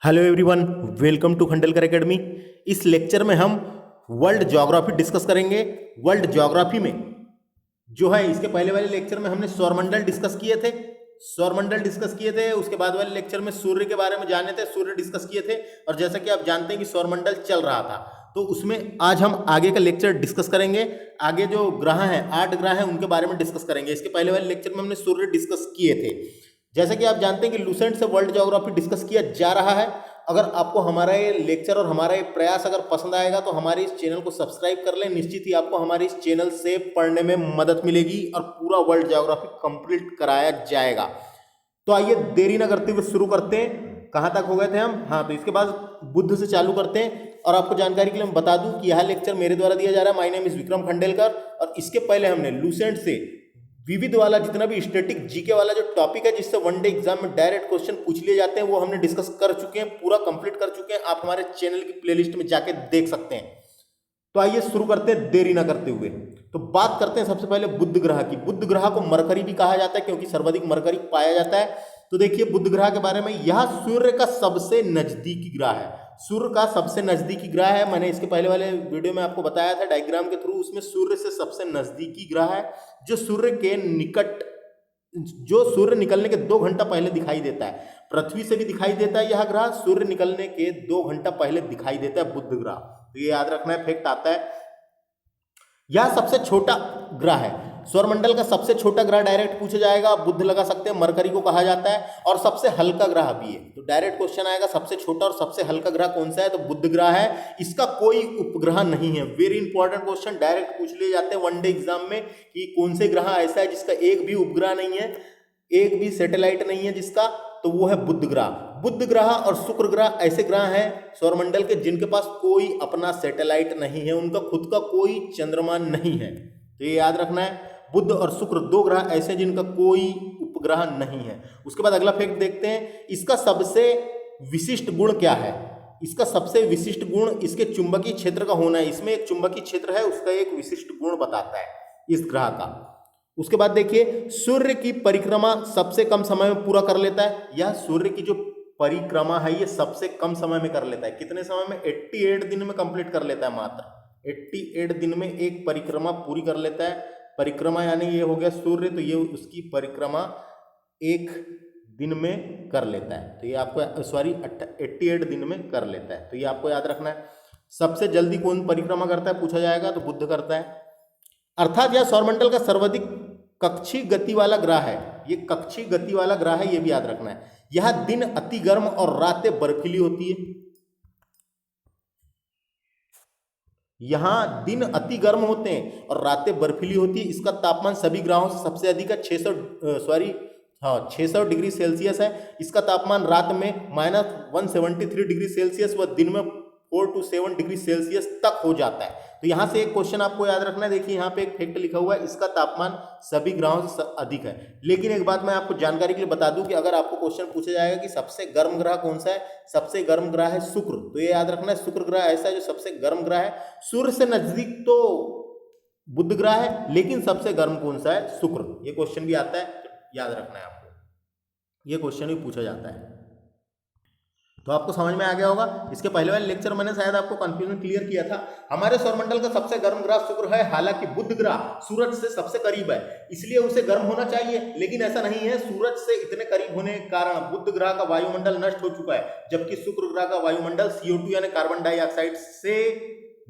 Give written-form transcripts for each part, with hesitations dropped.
Hello everyone, welcome to Khandelkar academy. इस lecture में हम वर्ल्ड ज्योग्राफी डिस्कस करेंगे। वर्ल्ड ज्योग्राफी में जो है, इसके पहले वाले लेक्चर में हमने सौरमंडल डिस्कस किए थे। उसके बाद वाले लेक्चर में सूर्य के बारे में जाने थे, सूर्य डिस्कस किए थे। और जैसा कि आप जानते हैं कि सौरमंडल चल रहा था, तो उसमें आज हम आगे का लेक्चर डिस्कस करेंगे। आगे जो ग्रह हैं, 8 ग्रह हैं, उनके बारे में डिस्कस करेंगे। इसके पहले वाले लेक्चर में हमने सूर्य डिस्कस किए थे। जैसा कि आप जानते हैं कि लूसेंट से वर्ल्ड ज्योग्राफी डिस्कस किया जा रहा है। अगर आपको हमारा ये लेक्चर और हमारा ये प्रयास अगर पसंद आएगा तो हमारे इस चैनल को सब्सक्राइब कर लें। निश्चित ही आपको हमारे इस चैनल से पढ़ने में मदद मिलेगी और पूरा वर्ल्ड ज्योग्राफी कंप्लीट कराया जाएगा। तो आइए देरी न करते हुए शुरू करते हैं। कहाँ तक हो गए थे हम? हाँ, तो इसके बाद बुद्ध से चालू करते हैं। और आपको जानकारी के लिए मैं बता दूं कि यह लेक्चर मेरे द्वारा दिया जा रहा है। My name is Vikram Khandelkar. और इसके पहले हमने लूसेंट से विविध वाला, जितना भी स्टैटिक जीके वाला जो टॉपिक है, जिससे वनडे एग्जाम में डायरेक्ट क्वेश्चन पूछ लिए जाते हैं, वो हमने डिस्कस कर चुके हैं, पूरा कंप्लीट कर चुके हैं। आप हमारे चैनल की प्लेलिस्ट में जाके देख सकते हैं। तो आइए शुरू करते हैं देरी ना करते हुए। तो बात करते हैं सबसे पहले बुध ग्रह की। बुध ग्रह को मरकरी भी कहा जाता है क्योंकि सर्वाधिक मरकरी पाया जाता है। तो देखिए बुध ग्रह के बारे में, यह सूर्य का सबसे नजदीकी ग्रह है। सूर्य का सबसे नजदीकी ग्रह है। मैंने इसके पहले वाले वीडियो में आपको बताया था डायग्राम के थ्रू। उसमें सूर्य से सबसे नजदीकी ग्रह है, जो सूर्य निकलने के 2 घंटा पहले दिखाई देता है। पृथ्वी से भी दिखाई देता है यह ग्रह, सूर्य निकलने के 2 घंटा पहले दिखाई देता है बुध ग्रह। तो ये याद रखना है, फैक्ट आता है। यह सबसे छोटा ग्रह है। सौरमंडल का सबसे छोटा ग्रह डायरेक्ट पूछा जाएगा, बुध लगा सकते हैं, मरकरी को कहा जाता है। और सबसे हल्का ग्रह भी है। तो डायरेक्ट क्वेश्चन आएगा सबसे छोटा और सबसे हल्का ग्रह कौन सा है, तो बुध ग्रह है। इसका कोई उपग्रह नहीं है। वेरी इंपॉर्टेंट क्वेश्चन डायरेक्ट पूछ लिए जाते हैं वनडे एग्जाम में कि कौन से ग्रह ऐसा है जिसका एक भी उपग्रह नहीं है, एक भी सैटेलाइट नहीं है जिसका, तो वो है बुध ग्रह। बुध ग्रह और शुक्र ग्रह ऐसे ग्रह हैं सौरमंडल के जिनके पास कोई अपना सैटेलाइट नहीं है, उनका खुद का कोई चंद्रमा नहीं है। तो ये याद रखना है, बुध और शुक्र 2 ग्रह ऐसे जिनका कोई उपग्रह नहीं है। उसके बाद अगला फैक्ट देखते हैं, इसका सबसे विशिष्ट गुण क्या है। इसका सबसे विशिष्ट गुण इसके चुंबकीय क्षेत्र का होना है। इसमें एक चुंबकीय क्षेत्र है, उसका एक विशिष्ट गुण बताता है इस ग्रह का। उसके बाद देखिए, सूर्य की परिक्रमा सबसे कम समय में पूरा कर लेता है। यह सूर्य की जो परिक्रमा है, ये सबसे कम समय में कर लेता है। कितने समय में? 88 दिन में कंप्लीट कर लेता है। मात्र 88 दिन में एक परिक्रमा पूरी कर लेता है। परिक्रमा यानी ये हो गया सूर्य, तो ये उसकी परिक्रमा 1 दिन में कर लेता है। तो ये आपको 88 दिन में कर लेता है। तो ये आपको याद रखना है। सबसे जल्दी कौन परिक्रमा करता है पूछा जाएगा, तो बुध करता है। अर्थात यह सौरमंडल का सर्वाधिक कक्षीय गति वाला ग्रह है। ये कक्षीय गति वाला ग्रह है, ये भी याद रखना है। यह दिन अति गर्म और रातें बर्फीली होती है। यहां दिन अति गर्म होते हैं और रातें बर्फीली होती है। इसका तापमान सभी ग्रहों से सबसे अधिक है, 600 डिग्री सेल्सियस है। इसका तापमान रात में -173 डिग्री सेल्सियस व दिन में 4 to 7 डिग्री सेल्सियस तक हो जाता है। तो यहाँ से एक क्वेश्चन आपको याद रखना है। देखिए यहाँ पे एक फैक्ट लिखा हुआ है, इसका तापमान सभी ग्रहों से अधिक है। लेकिन एक बात मैं आपको जानकारी के लिए बता दूं कि अगर आपको क्वेश्चन पूछा जाएगा कि सबसे गर्म ग्रह कौन सा है, सबसे गर्म ग्रह है शुक्र। तो ये याद रखना है, शुक्र ग्रह ऐसा है जो सबसे गर्म ग्रह है। सूर्य से नजदीक तो बुध ग्रह है, लेकिन सबसे गर्म कौन सा है? शुक्र। ये क्वेश्चन भी आता है, तो याद रखना है आपको। ये क्वेश्चन भी पूछा जाता है। तो आपको समझ में आ गया होगा। इसके पहले वाले लेक्चर मैंने शायद आपको कंफ्यूजन क्लियर किया था। हमारे सौरमंडल का सबसे गर्म ग्रह शुक्र है। हालांकि बुध ग्रह सूरज से सबसे करीब है, इसलिए उसे गर्म होना चाहिए, लेकिन ऐसा नहीं है। सूरज से इतने करीब होने के कारण बुध ग्रह का वायुमंडल नष्ट हो चुका है, जबकि शुक्र ग्रह का वायुमंडल CO2 यानी कार्बन डाइऑक्साइड से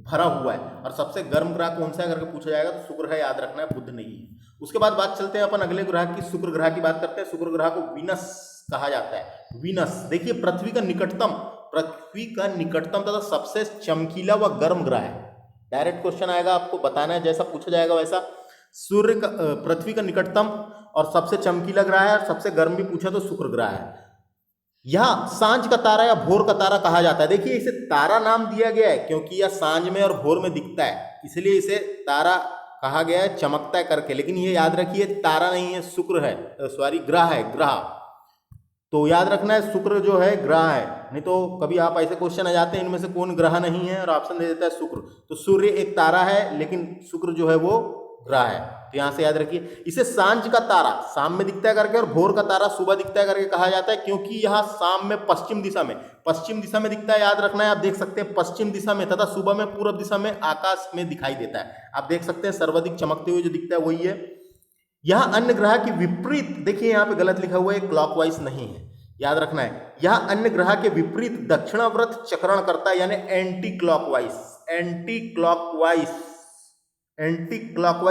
भरा हुआ है। और सबसे गर्म ग्रह कौन सा है करके पूछा जाएगा तो शुक्र है, याद रखना है, बुध नहीं है। उसके बाद बात चलते हैं अपन अगले ग्रह की, शुक्र ग्रह की बात करते हैं। शुक्र ग्रह को वीनस कहा जाता है। वीनस देखिए पृथ्वी का निकटतम तथा सबसे चमकीला व गर्म ग्रह है। डायरेक्ट क्वेश्चन आएगा, आपको बताना है, जैसा पूछा जाएगा वैसा। सूर्य का पृथ्वी का निकटतम और सबसे चमकीला ग्रह है, और सबसे गर्म भी पूछा तो शुक्र ग्रह है। यह सांझ का तारा या भोर का तारा कहा जाता है। देखिए इसे तारा नाम दिया गया है क्योंकि यह सांझ में और भोर में दिखता है, इसलिए इसे तारा कहा गया है, चमकता है करके। लेकिन ये याद रखिए तारा नहीं है, शुक्र है, ग्रह है, ग्रह। तो याद रखना है शुक्र जो है ग्रह है। नहीं तो कभी आप ऐसे क्वेश्चन आ जाते हैं इनमें से कौन ग्रह नहीं है और ऑप्शन दे देता है शुक्र। तो सूर्य एक तारा है, लेकिन शुक्र जो है वो ग्रह है। तो यहां से याद रखिए, इसे सांझ का तारा शाम में दिखता है करके और भोर का तारा सुबह दिखता है करके कहा जाता है, क्योंकि यह शाम में पश्चिम दिशा में दिखता है। याद रखना है, आप देख सकते हैं पश्चिम दिशा में तथा सुबह में पूर्व दिशा में आकाश में दिखाई देता है। आप देख सकते हैं सर्वाधिक चमकते हुए जो दिखता है वही है। यह अन्य ग्रह की विपरीत, देखिए यहाँ पे गलत लिखा हुआ है, क्लॉकवाइज नहीं है, याद रखना है। यह अन्य ग्रह के विपरीत दक्षिणावर्त चक्रण करता है, यानी एंटी क्लॉकवाइज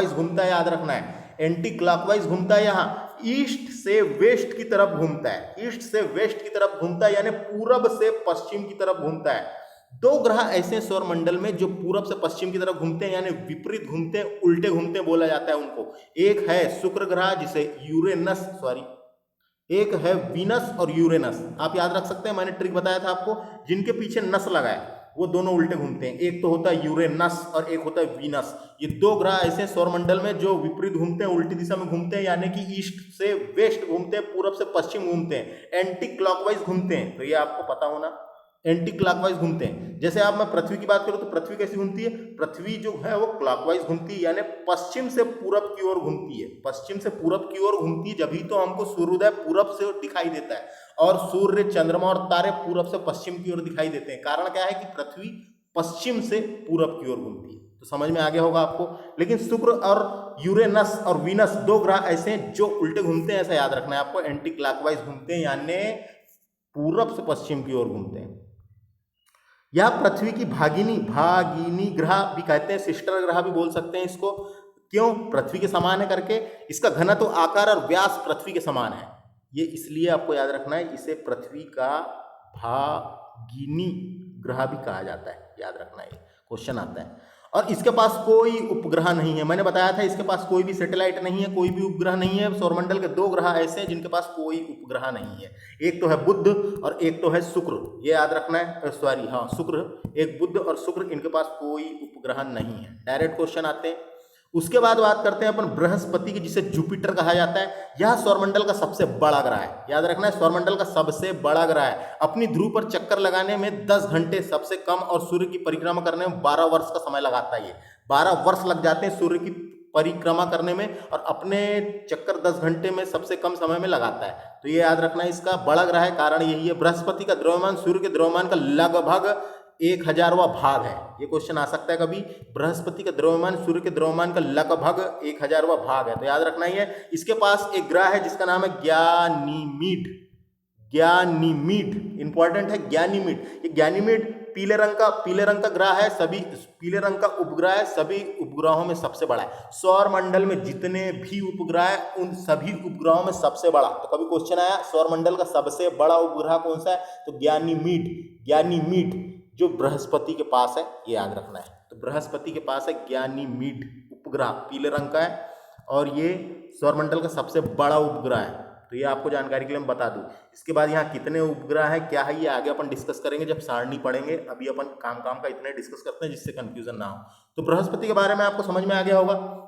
घूमता है। याद रखना है, एंटी क्लॉकवाइज घूमता है। यहाँ ईस्ट से वेस्ट की तरफ घूमता है, यानी पूरब से पश्चिम की तरफ घूमता है। दो ग्रह ऐसे हैं सौरमंडल में जो पूरब से पश्चिम की तरफ घूमते हैं, यानी विपरीत घूमते हैं, उल्टे घूमते हैं बोला जाता है उनको। एक है शुक्र ग्रह जिसे एक है वीनस और यूरेनस। आप याद रख सकते हैं, मैंने ट्रिक बताया था आपको, जिनके पीछे नस लगा है वो दोनों उल्टे घूमते हैं। एक तो होता है यूरेनस और एक होता है वीनस। ये दो ग्रह ऐसे सौरमंडल में जो विपरीत घूमते हैं, उल्टी दिशा में घूमते हैं, यानी कि ईस्ट से वेस्ट घूमते हैं, पूरब से पश्चिम घूमते हैं, एंटी क्लॉकवाइज घूमते हैं। तो ये आपको पता होना, एंटी क्लॉकवाइज घूमते हैं। जैसे आप मैं पृथ्वी की बात करूं तो पृथ्वी कैसी घूमती है, पृथ्वी जो है वो क्लॉकवाइज घूमती है, यानी पश्चिम से पूरब की ओर घूमती है। जभी तो हमको सूर्योदय पूरब से दिखाई देता है और सूर्य, चंद्रमा और तारे पूरब से पश्चिम की ओर दिखाई देते हैं। कारण क्या है कि पृथ्वी पश्चिम से पूरब की ओर घूमती है। तो समझ में आ गया होगा आपको। लेकिन शुक्र और यूरेनस और वीनस दो ग्रह ऐसे हैं जो उल्टे घूमते हैं, ऐसा याद रखना है आपको। एंटी क्लॉकवाइज घूमते हैं, यानी पूरब से पश्चिम की ओर घूमते हैं। यह पृथ्वी की भागिनी ग्रह भी कहते हैं, सिस्टर ग्रह भी बोल सकते हैं इसको। क्यों? पृथ्वी के समान है करके। इसका घनत्व, आकार और व्यास पृथ्वी के समान है। ये इसलिए आपको याद रखना है, इसे पृथ्वी का भागिनी ग्रह भी कहा जाता है। याद रखना है, क्वेश्चन आता है। और इसके पास कोई उपग्रह नहीं है, मैंने बताया था इसके पास कोई भी सैटेलाइट नहीं है, कोई भी उपग्रह नहीं है। सौरमंडल के दो ग्रह ऐसे हैं जिनके पास कोई उपग्रह नहीं है, एक तो है बुध और एक तो है शुक्र। ये याद रखना है, शुक्र, एक बुध और शुक्र, इनके पास कोई उपग्रह नहीं है। डायरेक्ट क्वेश्चन आते हैं। उसके बाद बात करते हैं अपन बृहस्पति की, जिसे जुपिटर कहा जाता है। यह सौरमंडल का सबसे बड़ा ग्रह है। याद रखना है, सौरमंडल का सबसे बड़ा ग्रह है। अपनी ध्रुव पर चक्कर लगाने में 10 घंटे सबसे कम और सूर्य की परिक्रमा करने में 12 वर्ष का समय लगाता है। ये 12 वर्ष लग जाते हैं सूर्य की परिक्रमा करने में, और अपने चक्कर 10 घंटे में सबसे कम समय में लगाता है। तो ये याद रखना है, इसका बड़ा ग्रह है। कारण यही है, बृहस्पति का द्रव्यमान सूर्य के द्रव्यमान का लगभग 1000वां भाग है। ये क्वेश्चन आ सकता है कभी। बृहस्पति का द्रव्यमान सूर्य के द्रव्यमान का लगभग 1000वां भाग है। तो याद रखना ही है। इसके पास एक ग्रह है जिसका नाम है ज्ञानीमीड। इंपॉर्टेंट है ज्ञानीमीड। ये ज्ञानीमीड पीले रंग का ग्रह है, सभी पीले रंग का उपग्रह है, सभी उपग्रहों में सबसे बड़ा है। सौरमंडल में जितने भी उपग्रह है उन सभी उपग्रहों में सबसे बड़ा। तो कभी क्वेश्चन आया सौरमंडल का सबसे बड़ा उपग्रह कौन सा है, तो ज्ञानीमीड जो बृहस्पति के पास है, ये याद रखना है। तो बृहस्पति के पास है ज्ञानीमीड उपग्रह, पीले रंग का है, और ये सौरमंडल का सबसे बड़ा उपग्रह है। तो ये आपको जानकारी के लिए मैं बता दूं। इसके बाद यहाँ कितने उपग्रह है, क्या है, ये आगे अपन डिस्कस करेंगे जब सारणी पढ़ेंगे। अभी अपन काम का इतने डिस्कस करते हैं जिससे कंफ्यूजन ना हो। तो बृहस्पति के बारे में आपको समझ में आ गया होगा।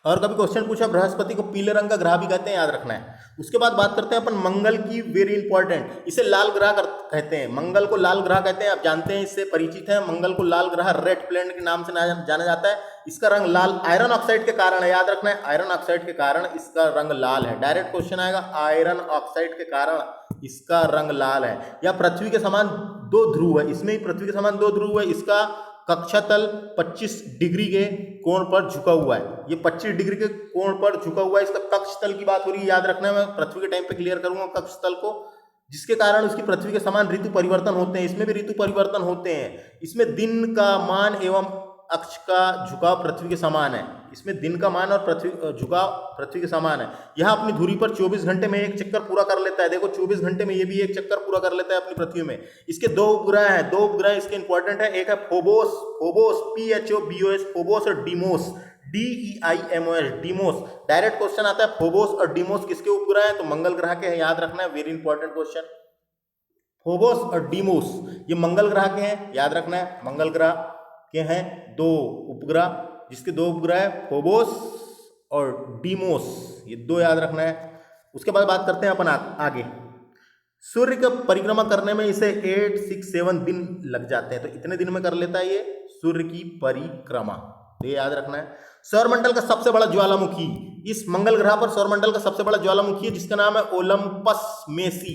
और कभी क्वेश्चन पूछा, बृहस्पति को पीले रंग का ग्रह भी कहते हैं, याद रखना है। उसके बाद बात करते हैं अपन मंगल की, वेरी इंपॉर्टेंट। इसे लाल ग्रह कहते हैं, मंगल को लाल ग्रह कहते हैं। आप जानते हैं, इससे परिचित हैं। मंगल को लाल ग्रह, रेड प्लैनेट के नाम से जाना जाता है। इसका रंग लाल आयरन ऑक्साइड के कारण है, याद रखना है, आयरन ऑक्साइड के कारण इसका रंग लाल है। डायरेक्ट क्वेश्चन आएगा, आयरन ऑक्साइड के कारण इसका रंग लाल है। या पृथ्वी के समान 2 ध्रुव है, इसमें ही पृथ्वी के समान 2 ध्रुव है। इसका कक्षा तल 25 डिग्री के कोण पर झुका हुआ है। ये 25 डिग्री के कोण पर झुका हुआ है। इसका कक्ष तल की बात हो रही है, याद रखना है। मैं पृथ्वी के टाइम पे क्लियर करूंगा कक्ष तल को, जिसके कारण उसकी पृथ्वी के समान ऋतु परिवर्तन होते हैं। इसमें भी ऋतु परिवर्तन होते हैं। इसमें दिन का मान एवं अक्ष का झुकाव पृथ्वी के समान है। इसमें दिन का मान और झुकाव पृथ्वी के समान है। यह अपनी धुरी पर 24 घंटे में एक चक्कर पूरा कर लेता है। देखो 24 घंटे में ये भी एक चक्कर पूरा कर लेता है अपनी पृथ्वी में। इसके 2 उपग्रह हैं, 2 उपग्रह इसके इंपॉर्टेंट है। एक है फोबोस, PHOBOS, फोबोस, और Deimos, DEIMOS, Deimos. Direct question आता है, फोबोस और डीमोस किसके उपग्रह हैं, तो मंगल ग्रह के हैं, याद रखना है। Very important question. फोबोस और डीमोस ये मंगल ग्रह के हैं, याद रखना है। मंगल ग्रह के हैं 2 उपग्रह, जिसके 2 उपग्रह है फोबोस और डीमोस, ये 2 याद रखना है। उसके बाद बात करते हैं अपन आगे। सूर्य का परिक्रमा करने में इसे 8-6-7 दिन लग जाते हैं। तो इतने दिन में कर लेता है ये सूर्य की परिक्रमा, तो ये याद रखना है। सौरमंडल का सबसे बड़ा ज्वालामुखी, इस मंगल ग्रह पर सौरमंडल का सबसे बड़ा ज्वालामुखी है जिसका नाम है ओलंपस मेसी।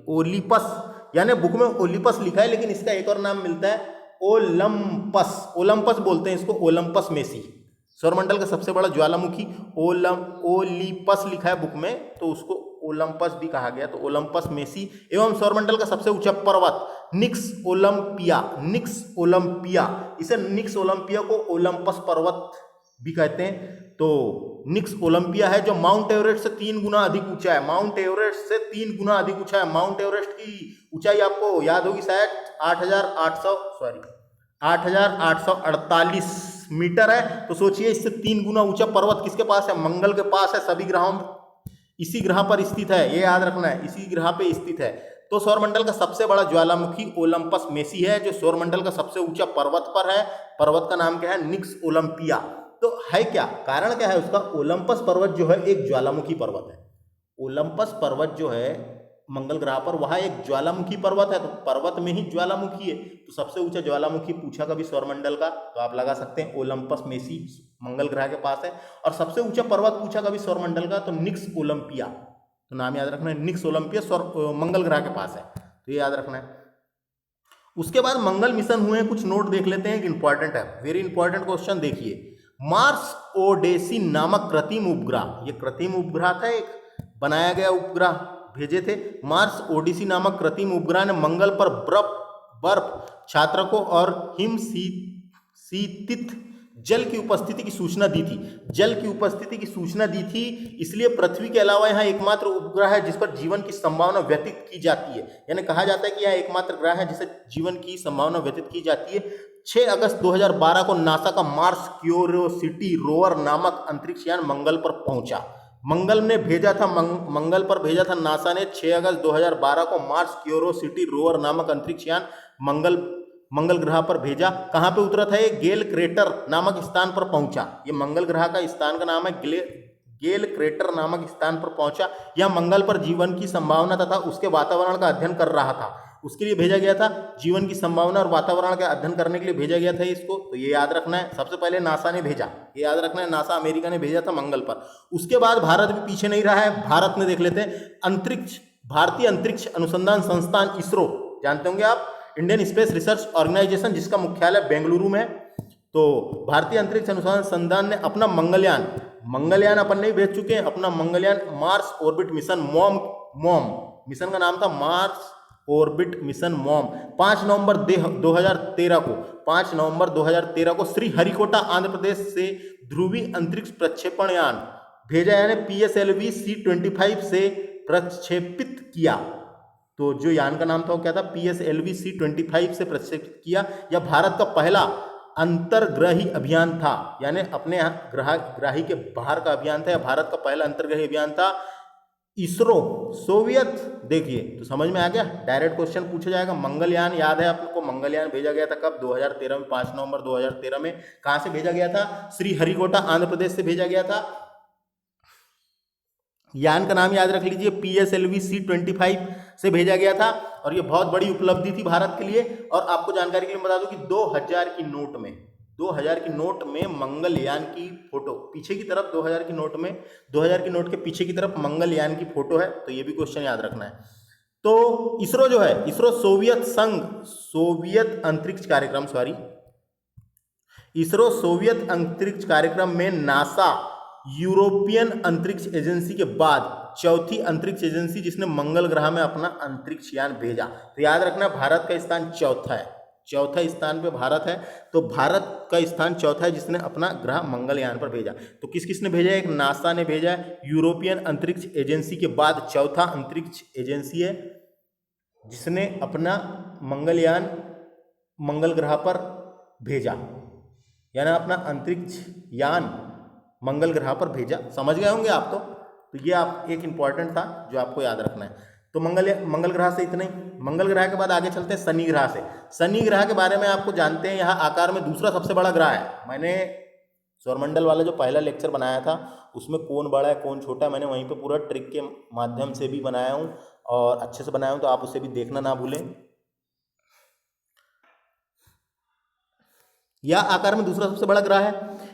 ओलिपस, यानी बुक में ओलिपस लिखा है लेकिन इसका एक और नाम मिलता है ओलंपस, ओलंपस बोलते हैं इसको, ओलंपस मेसी। सौरमंडल का सबसे बड़ा ज्वालामुखी ओलिपस लिखा है बुक में, तो उसको ओलंपस भी कहा गया, तो ओलंपस मेसी। एवं सौरमंडल का सबसे ऊंचा पर्वत निक्स ओलंपिया, इसे निक्स ओलंपिया को ओलंपस पर्वत भी कहते हैं। तो निक्स ओलंपिया है जो माउंट एवरेस्ट से 3 गुना अधिक ऊंचा है, माउंट एवरेस्ट से 3 गुना अधिक ऊंचा है। माउंट एवरेस्ट की ऊंचाई आपको याद होगी शायद 8,848 मीटर है। तो सोचिए इससे 3 गुना ऊंचा पर्वत किसके पास है? मंगल के पास है। सभी ग्रहों में इसी ग्रह पर स्थित है, ये याद रखना है, इसी ग्रह पे स्थित है। तो सौरमंडल का सबसे बड़ा ज्वालामुखी ओलंपस मेसी है जो सौरमंडल का सबसे ऊंचा पर्वत पर है। पर्वत का नाम क्या है? निक्स ओलंपिया। तो है क्या, कारण क्या है उसका? ओलंपस पर्वत जो है एक ज्वालामुखी पर्वत है। ओलंपस पर्वत जो है मंगल ग्रह पर, वह एक ज्वालामुखी पर्वत है, तो पर्वत में ही ज्वालामुखी है। तो सबसे ऊंचा ज्वालामुखी पूछा कभी सौरमंडल का, तो आप लगा सकते हैं ओलंपस मेसी मंगल ग्रह के पास है। और सबसे ऊंचा पर्वत पूछा कभी सौरमंडल का, तो निक्स ओलंपिया, तो नाम याद रखना है, निक्स ओलंपिया मंगल ग्रह के पास है, तो ये याद रखना है। उसके बाद मंगल मिशन हुए, कुछ नोट देख लेते हैं कि इंपॉर्टेंट है, वेरी इंपॉर्टेंट क्वेश्चन। देखिए, मार्स ओडेसी नामक कृत्रिम उपग्रह, ये कृत्रिम उपग्रह था, एक बनाया गया उपग्रह भेजे थे। मार्स ओडिसी नामक कृत्रिम उपग्रह ने मंगल पर बर्फ छात्रकों और शीतित जल की उपस्थिति की सूचना दी थी, जल की उपस्थिति की सूचना दी थी। इसलिए पृथ्वी के अलावा यहाँ एकमात्र उपग्रह है जिस पर जीवन की संभावना व्यतीत की जाती है, यानी कहा जाता है कि यह एकमात्र ग्रह है जिसे जीवन की संभावना व्यतीत की जाती है। 6 अगस्त 2012 को नासा का मार्स क्यूरियोसिटी रोवर नामक अंतरिक्ष यान मंगल पर पहुंचा। मंगल ने भेजा था, मंगल पर भेजा था नासा ने 6 अगस्त 2012 को मार्स क्यूरियोसिटी रोवर नामक अंतरिक्ष यान मंगल ग्रह पर भेजा। कहाँ पे उतरा था ये? गेल क्रेटर नामक स्थान पर पहुंचा। ये मंगल ग्रह का स्थान का नाम है गेल क्रेटर नामक स्थान पर पहुंचा। यह मंगल पर जीवन की संभावना तथा उसके वातावरण का अध्ययन कर रहा था, उसके लिए भेजा गया था। जीवन की संभावना और वातावरण का अध्ययन करने के लिए भेजा गया था इसको, तो ये याद रखना है। सबसे पहले नासा ने भेजा, ये याद रखना है, नासा अमेरिका ने भेजा था मंगल पर। उसके बाद भारत भी पीछे नहीं रहा है, भारत ने देख लेते हैं भारतीय अंतरिक्ष अनुसंधान संस्थान इसरो, जानते होंगे आप, इंडियन स्पेस रिसर्च ऑर्गेनाइजेशन, जिसका मुख्यालय बेंगलुरु में है। तो भारतीय अंतरिक्ष अनुसंधान संस्थान ने अपना मंगलयान अपन नहीं भेज चुके हैं, अपना Mangalyaan Mars orbit mission mom mission का नाम था मार्स ऑर्बिट मिशन मॉम। 5 नवंबर 2013 को श्रीहरिकोटा आंध्र प्रदेश से ध्रुवी अंतरिक्ष प्रक्षेपण यान भेजा, यानी PSLV C-25 से प्रक्षेपित किया। तो जो यान का नाम था वो क्या था? PSLV C-25 से प्रक्षेपित किया। यह भारत का पहला अंतर्ग्रही अभियान था, यानी अपने यहाँ ग्राही के बाहर का अभियान था, या भारत का पहला अंतर्ग्रही अभियान था। इसरो सोवियत, देखिए तो समझ में आ गया, डायरेक्ट क्वेश्चन पूछा जाएगा। मंगलयान याद है आपको, मंगलयान भेजा गया था कब? 2013 में, 5 नवंबर 2013 में। कहां से भेजा गया था? श्रीहरिकोटा आंध्र प्रदेश से भेजा गया था। यान का नाम याद रख लीजिए, PSLV C-25 से भेजा गया था, और ये बहुत बड़ी उपलब्धि थी भारत के लिए। और आपको जानकारी के लिए बता दूं कि 2000 की नोट में मंगलयान की फोटो पीछे की तरफ, 2000 की नोट में, 2000 की नोट के पीछे की तरफ मंगलयान की फोटो है, तो ये भी क्वेश्चन याद रखना है। तो इसरो जो है, इसरो इसरो सोवियत अंतरिक्ष कार्यक्रम में नासा यूरोपियन अंतरिक्ष एजेंसी के बाद चौथी अंतरिक्ष एजेंसी जिसने मंगल ग्रह में अपना अंतरिक्ष यान भेजा। तो याद रखना, भारत का स्थान चौथा है, चौथा स्थान पे भारत है। तो भारत का स्थान चौथा है जिसने अपना ग्रह मंगलयान पर भेजा। तो किस किसने भेजा? एक नासा ने भेजा, यूरोपियन अंतरिक्ष एजेंसी के बाद चौथा अंतरिक्ष एजेंसी है जिसने अपना मंगलयान मंगल ग्रह पर भेजा, यानी अपना अंतरिक्ष यान मंगल ग्रह पर भेजा। समझ गए होंगे आप तो ये आप एक इंपॉर्टेंट था जो आपको याद रखना है। तो मंगल ग्रह से इतना ही। मंगल ग्रह के बाद आगे चलते हैं शनि ग्रह से। शनि ग्रह के बारे में आपको जानते हैं, यह आकार में दूसरा सबसे बड़ा ग्रह है। मैंने सौरमंडल वाला जो पहला लेक्चर बनाया था उसमें कौन बड़ा है कौन छोटा है, मैंने वहीं पे पूरा ट्रिक के माध्यम से भी बनाया हूँ और अच्छे से बनाया हूँ, तो आप उसे भी देखना ना भूलें। यह आकार में दूसरा सबसे बड़ा ग्रह है।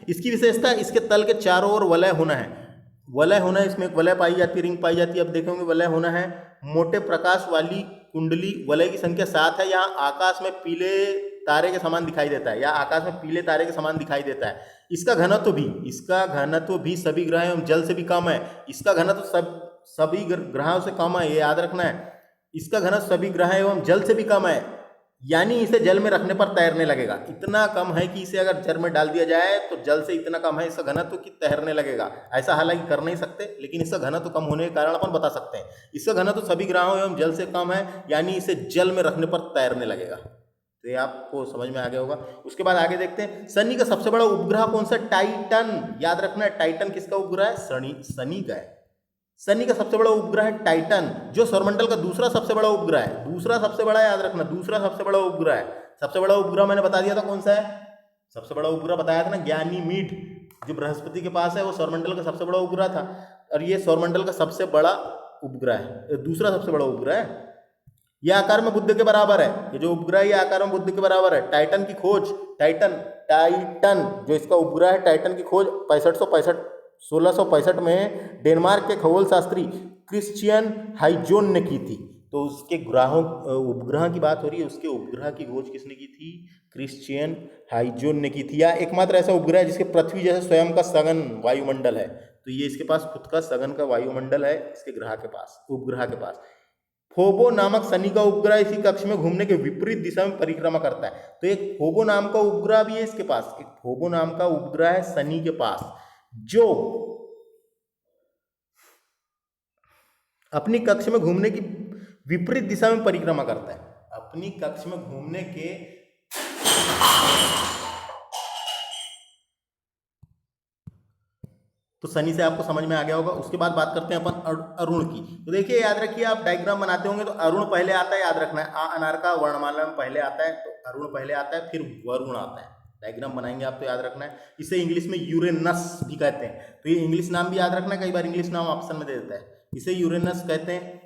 इसकी विशेषता इसके तल के चारों ओर वलय होना है। वलय होना है, इसमें एक वलय पाई जाती है, रिंग पाई जाती है। अब देखेंगे वलय होना है। मोटे प्रकाश वाली कुंडली, वलय की संख्या 7 है। यहाँ आकाश में पीले तारे के समान दिखाई देता है, या आकाश में पीले तारे के समान दिखाई देता है। इसका घनत्व भी सभी ग्रह एवं जल से भी कम है। इसका घनत्व सभी ग्रहों से कम है, ये याद रखना है। इसका घनत्व सभी ग्रह एवं जल से भी कम है, यानी इसे जल में रखने पर तैरने लगेगा। इतना कम है कि इसे अगर जल में डाल दिया जाए तो जल से इतना कम है इसका घनत्व कि तैरने लगेगा। ऐसा हालांकि कर नहीं सकते, लेकिन इसका घनत्व कम होने के कारण अपन बता सकते हैं। इसका घनत्व सभी ग्रहों एवं जल से कम है, यानी इसे जल में रखने पर तैरने लगेगा। तो ये आपको समझ में आ गया होगा। उसके बाद आगे देखते हैं, शनि का सबसे बड़ा उपग्रह कौन सा? टाइटन। याद रखना है, टाइटन किसका उपग्रह है? शनि का है। शनि का सबसे बड़ा उपग्रह है टाइटन, जो सौरमंडल का दूसरा सबसे बड़ा उपग्रह है। दूसरा सबसे बड़ा, याद रखना, दूसरा सबसे बड़ा उपग्रह है। सबसे बड़ा उपग्रह मैंने बता दिया था कौन सा है। सबसे बड़ा उपग्रह बताया था ना, ज्ञानीमीड, जो बृहस्पति के पास है, वो सौरमंडल का सबसे बड़ा उपग्रह था। और ये सौरमंडल का सबसे बड़ा उपग्रह है, दूसरा सबसे बड़ा उपग्रह है। यह आकार में बुध के बराबर है। ये जो उपग्रह है, ये आकार में बुध के बराबर है। टाइटन की खोज, टाइटन जो इसका उपग्रह है, टाइटन की खोज 1665 में डेनमार्क के खगोल शास्त्री क्रिश्चियन हाइजोन ने की थी। तो उसके उपग्रह की बात हो रही है, उसके उपग्रह की खोज किसने की थी? क्रिश्चियन हाइजोन ने की थी। या एकमात्र ऐसा उपग्रह है जिसके पृथ्वी जैसे स्वयं का सघन वायुमंडल है। तो ये इसके पास खुद का सघन का वायुमंडल है, इसके ग्रह के पास, उपग्रह के पास। फोबो नामक शनि का उपग्रह इसी कक्ष में घूमने के विपरीत दिशा में परिक्रमा करता है। तो एक फोबो नाम का उपग्रह भी है इसके पास, एक फोबो नाम का उपग्रह है शनि के पास, जो अपनी कक्ष में घूमने की विपरीत दिशा में परिक्रमा करता है। अपनी कक्ष में घूमने के तो शनि से आपको समझ में आ गया होगा। उसके बाद बात करते हैं अपन अरुण की। तो देखिए, याद रखिए, आप डायग्राम बनाते होंगे तो अरुण पहले आता है, याद रखना है। आ अनार का वर्णमाला में पहले आता है, तो अरुण पहले आता है, फिर वरुण आता है। डायग्राम बनाएंगे आप तो याद रखना है। इसे इंग्लिश में यूरेनस भी कहते हैं। तो ये इंग्लिश नाम भी याद रखना है, कई बार इंग्लिश नाम ऑप्शन में दे देता है। इसे यूरेनस कहते हैं।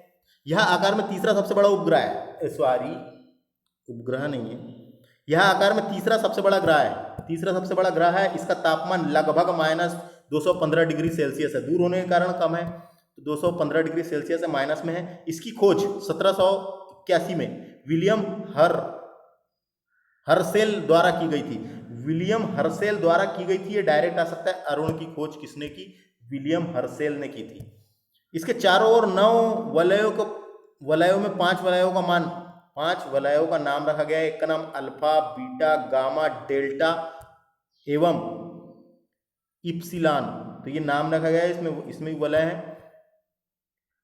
यह आकार में तीसरा सबसे बड़ा उपग्रह है। सॉरी, उपग्रह नहीं है, यह आकार में तीसरा सबसे बड़ा ग्रह है। तीसरा सबसे बड़ा ग्रह है। इसका तापमान लगभग -215 डिग्री सेल्सियस है। दूर होने के कारण कम है, तो 215 डिग्री सेल्सियस है, माइनस में है। इसकी खोज 1781 में विलियम हर्शेल द्वारा की गई थी। विलियम हर्शेल द्वारा की गई थी। ये डायरेक्ट आ सकता है। अरुण की खोज किसने की? विलियम हर्शेल ने की थी। इसके चारों ओर 9 वलयों में 5 वलयों का नाम रखा गया है। एक का नाम अल्फा, बीटा, गामा, डेल्टा एवं इप्सिलॉन। तो ये नाम रखा गया है। इसमें भी वलय है।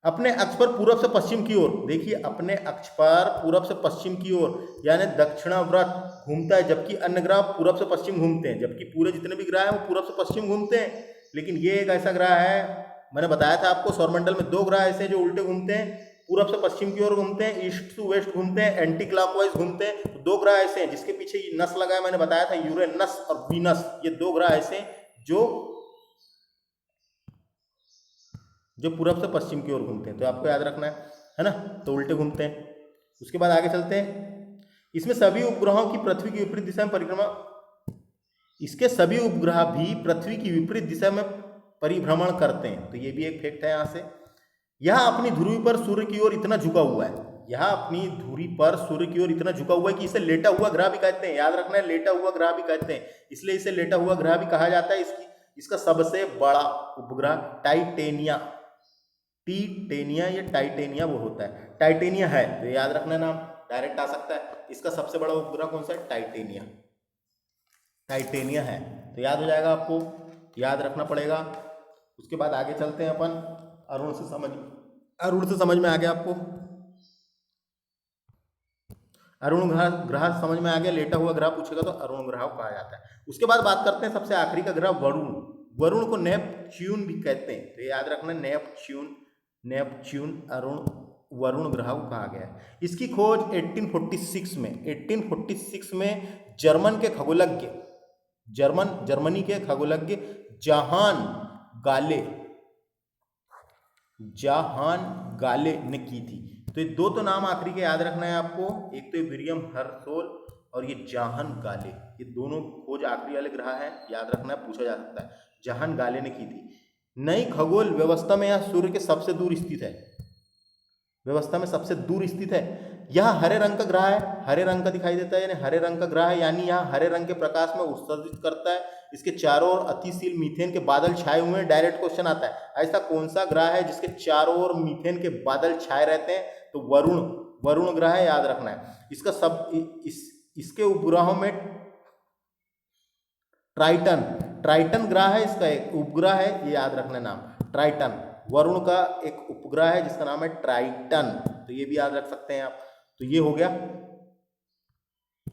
अपने अक्ष पर पूरब से पश्चिम की ओर, देखिए, अपने अक्ष पर पूरब से पश्चिम की ओर यानी दक्षिणाव्रत घूमता है, जबकि अन्य ग्रह पूरब से पश्चिम घूमते हैं। जबकि पूरे जितने भी ग्रह हैं वो पूरब से पश्चिम घूमते हैं, लेकिन ये एक ऐसा ग्रह है, मैंने बताया था आपको, सौरमंडल में 2 ग्रह ऐसे हैं जो उल्टे घूमते हैं, पूरब से पश्चिम की ओर घूमते हैं, ईस्ट टू वेस्ट घूमते हैं, एंटी क्लॉकवाइज घूमते हैं। तो 2 ग्रह ऐसे हैं जिसके पीछे ये नस लगा है, मैंने बताया था, यूरेनस और वीनस। ये 2 ग्रह ऐसे हैं जो पूरब से पश्चिम की ओर घूमते हैं। तो आपको याद रखना है ना, तो उल्टे घूमते हैं। उसके बाद आगे चलते हैं। इसमें सभी उपग्रहों की पृथ्वी की विपरीत दिशा में परिक्रमा, इसके सभी उपग्रह भी पृथ्वी की विपरीत दिशा में परिभ्रमण करते हैं। तो ये भी एक फैक्ट है। यहाँ से यह अपनी ध्रुवी पर सूर्य की ओर इतना झुका हुआ है, यह अपनी धुरी पर सूर्य की ओर इतना झुका हुआ है कि इसे लेटा हुआ ग्रह भी कहते हैं। याद रखना है, लेटा हुआ ग्रह भी कहते हैं, इसलिए इसे लेटा हुआ ग्रह भी कहा जाता है। इसका सबसे बड़ा उपग्रह टाइटेनिया या टाइटेनिया वो होता है, टाइटेनिया है। तो याद रखना नाम, डायरेक्ट आ सकता है। इसका सबसे बड़ा उपग्रह कौन सा है? टाइटेनिया है। तो याद हो जाएगा, आपको याद रखना पड़ेगा। उसके बाद आगे चलते हैं अपन अरुण से समझ में आ गया आपको। अरुण ग्रह समझ में आ गया। लेटा हुआ ग्रह पूछेगा तो अरुण ग्रह कहा जाता है। उसके बाद बात करते हैं सबसे आखिरी का ग्रह वरुण को नेपच्यून भी कहते हैं। तो याद रखना, नेपच्यून वरुण ग्रह को कहा गया है। इसकी खोज 1846 में जर्मनी के खगोलज्ञ जहान गाले ने की थी। तो ये 2 तो नाम आखिरी के याद रखना है आपको, एक तो विलियम हर्शेल और ये जहान गाले। ये दोनों खोज आखिरी वाले ग्रह हैं, याद रखना है, पूछा जा सकता है। जहान गाले ने की थी। नई खगोल व्यवस्था में यह सूर्य के सबसे दूर स्थित है, व्यवस्था में सबसे दूर स्थित है। यह हरे रंग का ग्रह है, हरे रंग का दिखाई देता है, यानी हरे रंग का ग्रह है, यानी यह हरे रंग के प्रकाश में उत्सर्जित करता है। इसके चारों ओर अतिशील मीथेन के बादल छाए हुए हैं। डायरेक्ट क्वेश्चन आता है, ऐसा कौन सा ग्रह है जिसके चारों ओर मीथेन के बादल छाए रहते हैं? तो वरुण ग्रह है, याद रखना है। इसका इसके उपग्रहों में ट्राइटन ग्रह है, इसका एक उपग्रह है, ये याद रखना नाम, ट्राइटन। वरुण का एक उपग्रह है जिसका नाम है ट्राइटन, तो ये भी याद रख सकते हैं आप। तो ये हो गया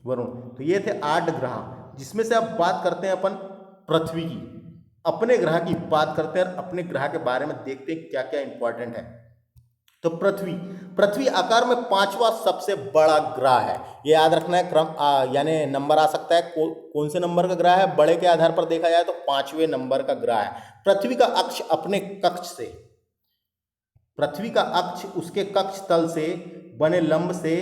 वरुण। तो ये थे 8 ग्रह, जिसमें से अब बात करते हैं अपन पृथ्वी की, अपने ग्रह की बात करते हैं और अपने ग्रह के बारे में देखते हैं क्या क्या इंपॉर्टेंट है। तो पृथ्वी आकार में 5वां सबसे बड़ा ग्रह है, ये याद रखना है। क्रम यानी नंबर आ सकता है, कौन से नंबर का ग्रह है, बड़े के आधार पर देखा जाए तो 5वें नंबर का ग्रह है। पृथ्वी का अक्ष अपने कक्ष से, पृथ्वी का अक्ष उसके कक्ष तल से बने लंब से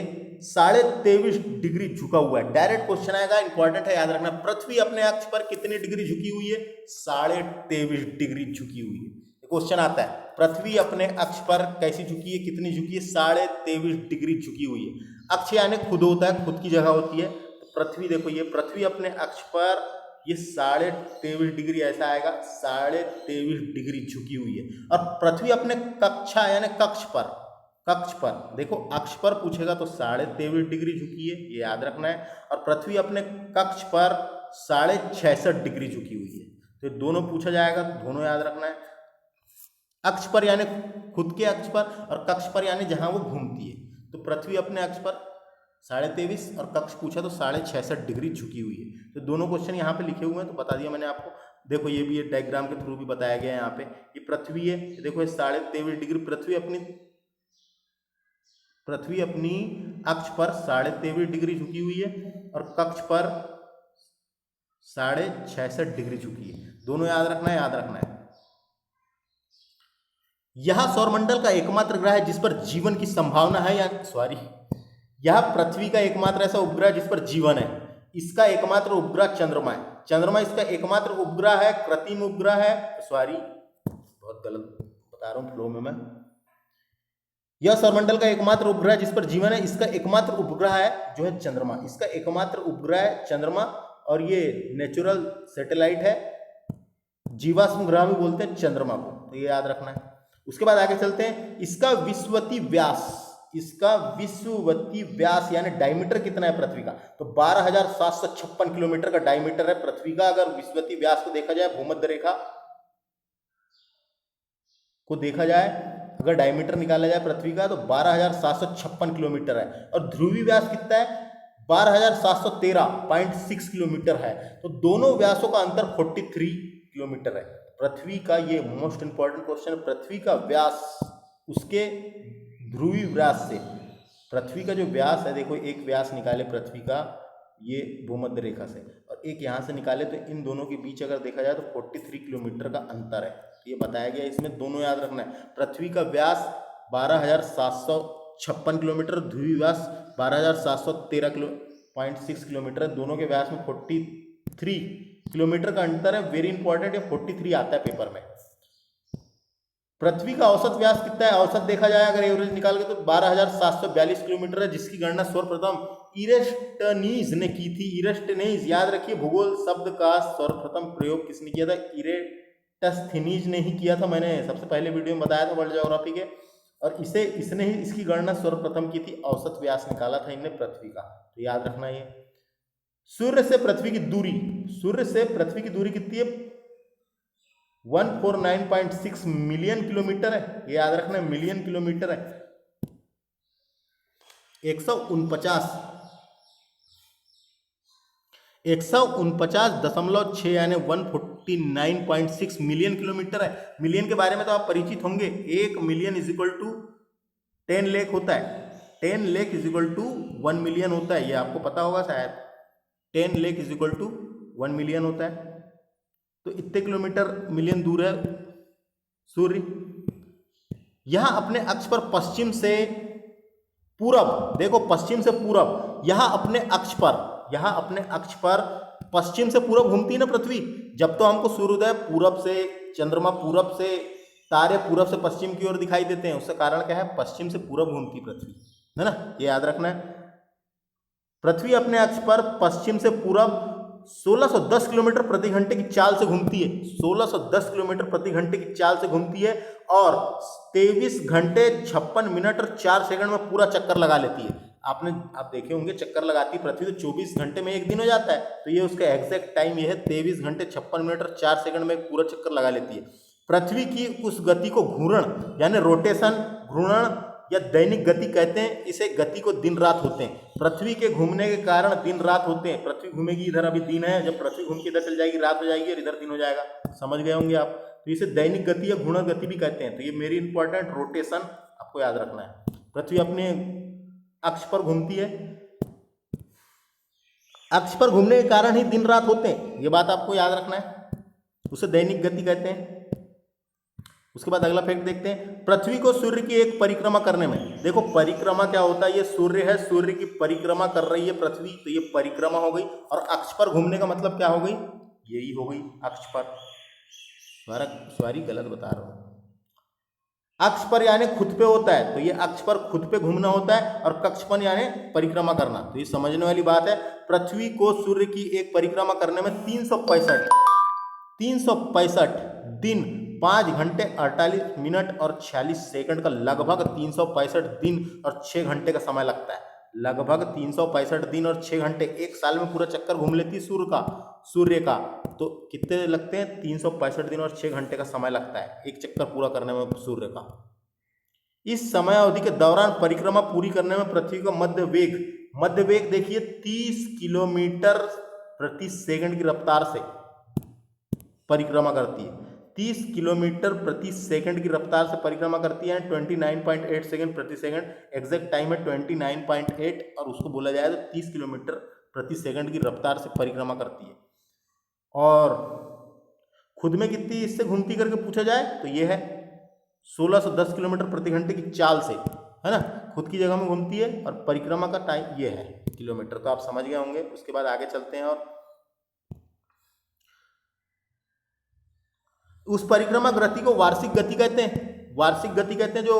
23.5 डिग्री झुका हुआ है। डायरेक्ट क्वेश्चन आएगा, इंपॉर्टेंट है, याद रखना। पृथ्वी अपने अक्ष पर कितनी डिग्री झुकी हुई है? 23.5 डिग्री झुकी हुई है। क्वेश्चन आता है, पृथ्वी अपने अक्ष पर कैसी झुकी है, कितनी झुकी है? 23.5 डिग्री झुकी हुई है। अक्ष यानी खुद होता है, खुद की जगह होती है। तो पृथ्वी देखो, ये पृथ्वी अपने अक्ष पर ये 23.5 डिग्री ऐसा आएगा, 23.5 डिग्री झुकी हुई है। और पृथ्वी अपने कक्षा यानी कक्ष पर देखो, अक्ष पर पूछेगा तो 23.5 डिग्री झुकी है, ये याद रखना है। और पृथ्वी अपने कक्ष पर 66.5 डिग्री झुकी हुई है। तो दोनों पूछा जाएगा, दोनों याद रखना है। अक्ष पर यानी खुद के अक्ष पर, और कक्ष पर यानी जहां वो घूमती है। तो पृथ्वी अपने अक्ष पर 23.5 और कक्ष पूछा तो 66.5 डिग्री झुकी हुई है। तो दोनों क्वेश्चन यहाँ पे लिखे हुए हैं, तो बता दिया मैंने आपको। देखो ये भी डायग्राम के थ्रू भी बताया गया है। यहाँ पे ये पृथ्वी है, देखो ये 23.5 डिग्री पृथ्वी अपनी अक्ष पर 23.5 डिग्री झुकी हुई है और कक्ष पर 66.5 डिग्री झुकी है। दोनों याद रखना है। यह सौरमंडल का एकमात्र ग्रह है जिस पर जीवन की संभावना है, यह पृथ्वी का एकमात्र ऐसा उपग्रह जिस पर जीवन है। इसका एकमात्र उपग्रह चंद्रमा है। चंद्रमा इसका एकमात्र उपग्रह है, कृत्रिम उपग्रह है। बहुत गलत बता रहा हूं फ्लो में मैं। यह सौरमंडल का एकमात्र उपग्रह जिस पर जीवन है, इसका एकमात्र उपग्रह है जो है चंद्रमा। इसका एकमात्र उपग्रह है चंद्रमा, और ये नेचुरल सैटेलाइट है, जीवाश्म ग्रह भी बोलते हैं चंद्रमा को, तो ये याद रखना है। उसके बाद आगे चलते हैं। इसका विषुवती व्यास यानी डायमीटर कितना है पृथ्वी का? तो 12,756 किलोमीटर का डायमीटर है पृथ्वी का। अगर विषुवती व्यास को देखा जाए, भूमध्य रेखा को देखा जाए, अगर डायमीटर निकाला जाए पृथ्वी का, तो 12,756 किलोमीटर है। और ध्रुवीय व्यास कितना है? 12,713.6 किलोमीटर है। तो दोनों व्यासों का अंतर 43 किलोमीटर है। पृथ्वी का ये मोस्ट इंपॉर्टेंट क्वेश्चन, पृथ्वी का व्यास उसके ध्रुवीय व्यास से, पृथ्वी का जो व्यास है, देखो एक व्यास निकाले पृथ्वी का ये भूमध्य रेखा से, और एक यहाँ से निकाले, तो इन दोनों के बीच अगर देखा जाए तो 43 किलोमीटर का अंतर है। ये बताया गया, इसमें दोनों याद रखना है। पृथ्वी का व्यास 12,756 किलोमीटर, ध्रुवीय व्यास 12,713.6 किलोमीटर है। दोनों के व्यास में 43 किलोमीटर का अंतर है। वेरी इंपॉर्टेंट, ये 43 आता है पेपर में। पृथ्वी का औसत व्यास कितना है? औसत देखा जाए अगर एवरेज निकाल के, तो 12,742 किलोमीटर है, जिसकी गणना सर्वप्रथम इरेस्टनीज ने की थी। इरेस्टनीज याद रखिए, भूगोल शब्द का सर्वप्रथम प्रयोग किसने किया था? इरेस्टनीज ने ही किया था। मैंने सबसे पहले वीडियो में बताया था वर्ल्ड ज्योग्राफी के, और इसने ही इसकी गणना सर्वप्रथम की थी। औसत व्यास निकाला था इनने पृथ्वी का, तो याद रखना ये। सूर्य से पृथ्वी की दूरी कितनी है? 149.6 मिलियन किलोमीटर है, ये याद रखना है, मिलियन किलोमीटर है। 149.6 यानी 149.6 मिलियन किलोमीटर है। मिलियन के बारे में तो आप परिचित होंगे। 1 million is equal to 10 lakh होता है। 10 lakh is equal to 1 million होता है, ये आपको पता होगा शायद। 10 lakh is equal to 1 million होता है। तो इतने किलोमीटर मिलियन दूर है सूर्य। यहां अपने अक्ष पर पश्चिम से पूरब, देखो पश्चिम से पूरब, यहां अपने अक्ष पर पश्चिम से पूरब घूमती है ना पृथ्वी। जब तो हमको सूर्योदय पूरब से, चंद्रमा पूरब से, तारे पूरब से पश्चिम की ओर दिखाई देते हैं, उसका कारण क्या है, पश्चिम से पूरब घूमती पृथ्वी, है ना, ये याद रखना है। पृथ्वी अपने अक्ष पर पश्चिम से पूरब 1610 किलोमीटर प्रति घंटे की चाल से घूमती है, 1610 किलोमीटर प्रति घंटे की चाल से घूमती है और 23 घंटे 56 मिनट और 4 सेकंड में पूरा चक्कर लगा लेती है। आप देखे होंगे चक्कर लगाती पृथ्वी तो 24 घंटे में एक दिन हो जाता है, तो ये उसका एग्जैक्ट टाइम ये है, 23 घंटे 56 मिनट और 4 सेकंड में पूरा चक्कर लगा लेती है। पृथ्वी की उस गति को घूर्ण यानी रोटेशन, घूर्णन या दैनिक गति कहते हैं। इसे गति को दिन रात होते हैं। पृथ्वी के घूमने के कारण दिन रात होते हैं। पृथ्वी घूमेगी, इधर अभी दिन है, जब पृथ्वी घूम के इधर चल जाएगी रात हो जाएगी और इधर दिन हो जाएगा। समझ गए होंगे आप। तो इसे दैनिक गति या घूर्णन गति भी कहते हैं। तो ये मेरी इंपॉर्टेंट रोटेशन आपको याद रखना है। पृथ्वी अपने अक्ष पर घूमती है, अक्ष पर घूमने के कारण ही दिन रात होते हैं, ये बात आपको याद रखना है। उसे दैनिक गति कहते हैं। उसके बाद अगला फैक्ट देखते हैं, पृथ्वी को सूर्य की एक परिक्रमा करने में, देखो परिक्रमा क्या होता है, ये सूर्य है, सूर्य की परिक्रमा कर रही है पृथ्वी, तो ये परिक्रमा हो गई। और अक्ष पर घूमने का मतलब क्या हो गई, यही हो गई अक्ष पर। सॉरी गलत बता रहा हूं। अक्ष पर यानी खुद पे होता है, तो ये अक्ष पर खुद पे घूमना होता है, और कक्षपण यानी परिक्रमा करना। तो ये समझने वाली बात है। पृथ्वी को सूर्य की एक परिक्रमा करने में 365 दिन 5 घंटे 48 मिनट और 46 सेकंड का लगभग 365 दिन और 6 घंटे का समय लगता है। लगभग 365 दिन और 6 घंटे, एक साल में पूरा चक्कर घूम लेती है सूर्य का। तो कितने लगते हैं, 365 दिन और 6 घंटे का समय लगता है एक चक्कर पूरा करने में सूर्य का। इस समय अवधि के दौरान परिक्रमा पूरी करने में पृथ्वी का मध्य वेग देखिए 30 किलोमीटर प्रति सेकंड की रफ्तार से परिक्रमा करती है। 30 किलोमीटर प्रति सेकंड की रफ्तार से परिक्रमा करती है। 29.8 सेकंड प्रति सेकंड, एग्जैक्ट टाइम है 29.8, और उसको बोला जाए तो 30 किलोमीटर प्रति सेकंड की रफ्तार से परिक्रमा करती है। और खुद में कितनी इससे घूमती करके पूछा जाए तो ये है 1610 किलोमीटर प्रति घंटे की चाल से, है ना, खुद की जगह में घूमती है। और परिक्रमा का टाइम ये है किलोमीटर, तो आप समझ गए होंगे। उसके बाद आगे चलते हैं, और उस परिक्रमा गति को वार्षिक गति कहते हैं। वार्षिक गति कहते हैं जो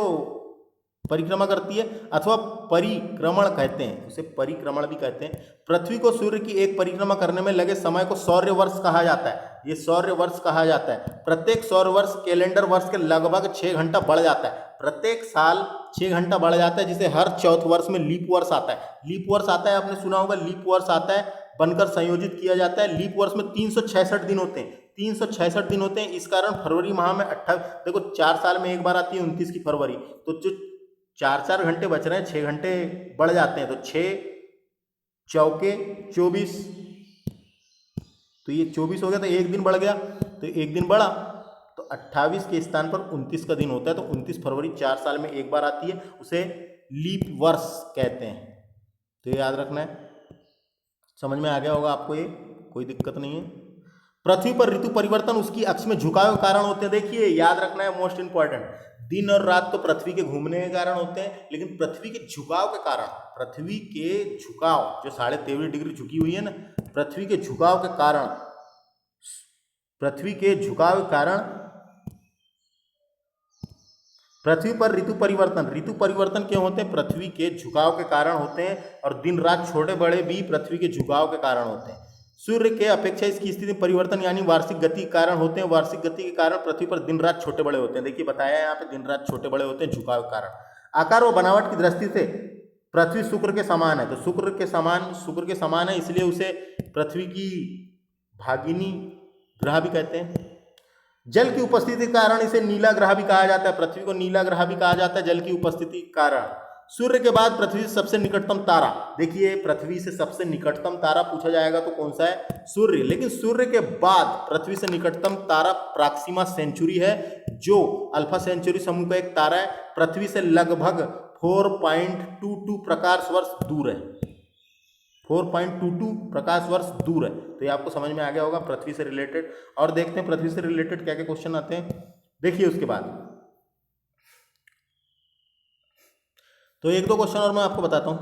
परिक्रमा करती है, अथवा परिक्रमण कहते हैं, उसे परिक्रमण भी कहते हैं। पृथ्वी को सूर्य की एक परिक्रमा करने में लगे समय को सौर्य वर्ष कहा जाता है। ये सौर्य वर्ष कहा जाता है। प्रत्येक सौर्य वर्ष कैलेंडर वर्ष के लगभग 6 घंटा बढ़ जाता है। प्रत्येक साल 6 घंटा बढ़ जाता है, जिसे हर चौथे वर्ष में लीप वर्ष आता है। लीप वर्ष आता है, आपने सुना होगा, लीप वर्ष आता है, बनकर संयोजित किया जाता है। लीप वर्ष में 366 दिन होते हैं, 366 दिन होते हैं। इस कारण फरवरी माह में 28, देखो 4 साल में एक बार आती है 29 की फरवरी, तो जो 4 घंटे बच रहे हैं, 6 घंटे बढ़ जाते हैं, तो 6 चौके 24, तो ये 24 हो गया, तो एक दिन बढ़ गया, तो एक दिन बढ़ा, तो 28 के स्थान पर 29 का दिन होता है। तो 29 फरवरी 4 साल में एक बार आती है, उसे लीप वर्ष कहते हैं। तो ये याद रखना है। समझ में आ गया होगा आपको, ये कोई दिक्कत नहीं है। पृथ्वी पर ऋतु परिवर्तन उसकी अक्ष में झुकाव के कारण होते हैं। देखिए याद रखना है, मोस्ट इंपॉर्टेंट, दिन और रात तो पृथ्वी के घूमने के कारण होते हैं, लेकिन पृथ्वी के झुकाव के कारण, पृथ्वी के झुकाव जो 23.5 डिग्री झुकी हुई है ना, पृथ्वी के झुकाव के कारण, पृथ्वी के झुकाव के कारण पृथ्वी पर ऋतु परिवर्तन क्यों होते हैं, पृथ्वी के झुकाव के कारण होते हैं। और दिन रात छोटे बड़े भी पृथ्वी के झुकाव के कारण होते हैं। सूर्य के अपेक्षा इसकी स्थिति में परिवर्तन यानी वार्षिक गति के कारण होते हैं। वार्षिक गति के कारण पृथ्वी पर दिन रात छोटे बड़े होते हैं। देखिए बताया है यहाँ पे, दिन रात छोटे बड़े होते हैं झुकाव के कारण। आकार व बनावट की दृष्टि से पृथ्वी शुक्र के समान है, तो शुक्र के समान है, इसलिए उसे पृथ्वी की भागिनी ग्रह भी कहते हैं। जल की उपस्थिति के कारण इसे नीला ग्रह भी कहा जाता है। पृथ्वी को नीला ग्रह भी कहा जाता है जल की उपस्थिति के कारण। सूर्य के बाद पृथ्वी से सबसे निकटतम तारा, देखिए पृथ्वी से सबसे निकटतम तारा पूछा जाएगा तो कौन सा है, सूर्य। लेकिन सूर्य के बाद पृथ्वी से निकटतम तारा प्रॉक्सिमा सेंचुरी है, जो अल्फा सेंचुरी समूह का एक तारा है। पृथ्वी से लगभग 4.22 प्रकाश वर्ष दूर है, 4.22 प्रकाश वर्ष दूर है। तो ये आपको समझ में आ गया होगा पृथ्वी से रिलेटेड। और देखते हैं पृथ्वी से रिलेटेड क्या क्या क्वेश्चन आते हैं। देखिए उसके बाद तो 1-2 क्वेश्चन और मैं आपको बताता हूं।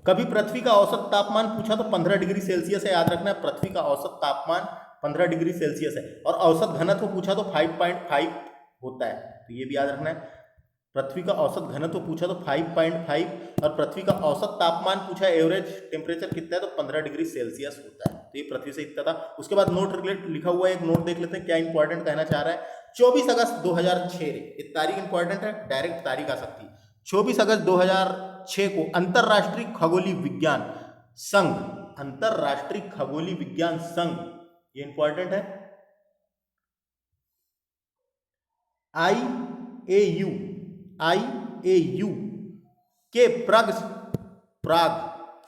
कभी पृथ्वी का औसत तापमान पूछा तो 15 डिग्री सेल्सियस है, याद रखना है, पृथ्वी का औसत तापमान 15 डिग्री सेल्सियस है। और औसत घनत्व पूछा तो 5.5 होता है, तो ये भी याद रखना है। पृथ्वी का औसत घनत्व पूछा तो 5.5, और पृथ्वी का औसत तापमान पूछा, एवरेज टेम्परेचर कितना है, तो 15 डिग्री सेल्सियस होता है। तो ये पृथ्वी से इतना था। उसके बाद नोट रिलेट लिखा हुआ है, एक नोट देख लेते हैं क्या इंपॉर्टेंट कहना चाह रहा है। 24 अगस्त 2006, ये तारीख इंपॉर्टेंट है, डायरेक्ट तारीख आ सकती है। 24 अगस्त 2006 को अंतरराष्ट्रीय खगोलीय विज्ञान संघ, अंतरराष्ट्रीय खगोलीय विज्ञान संघ, ये इंपॉर्टेंट है, IAU के प्राग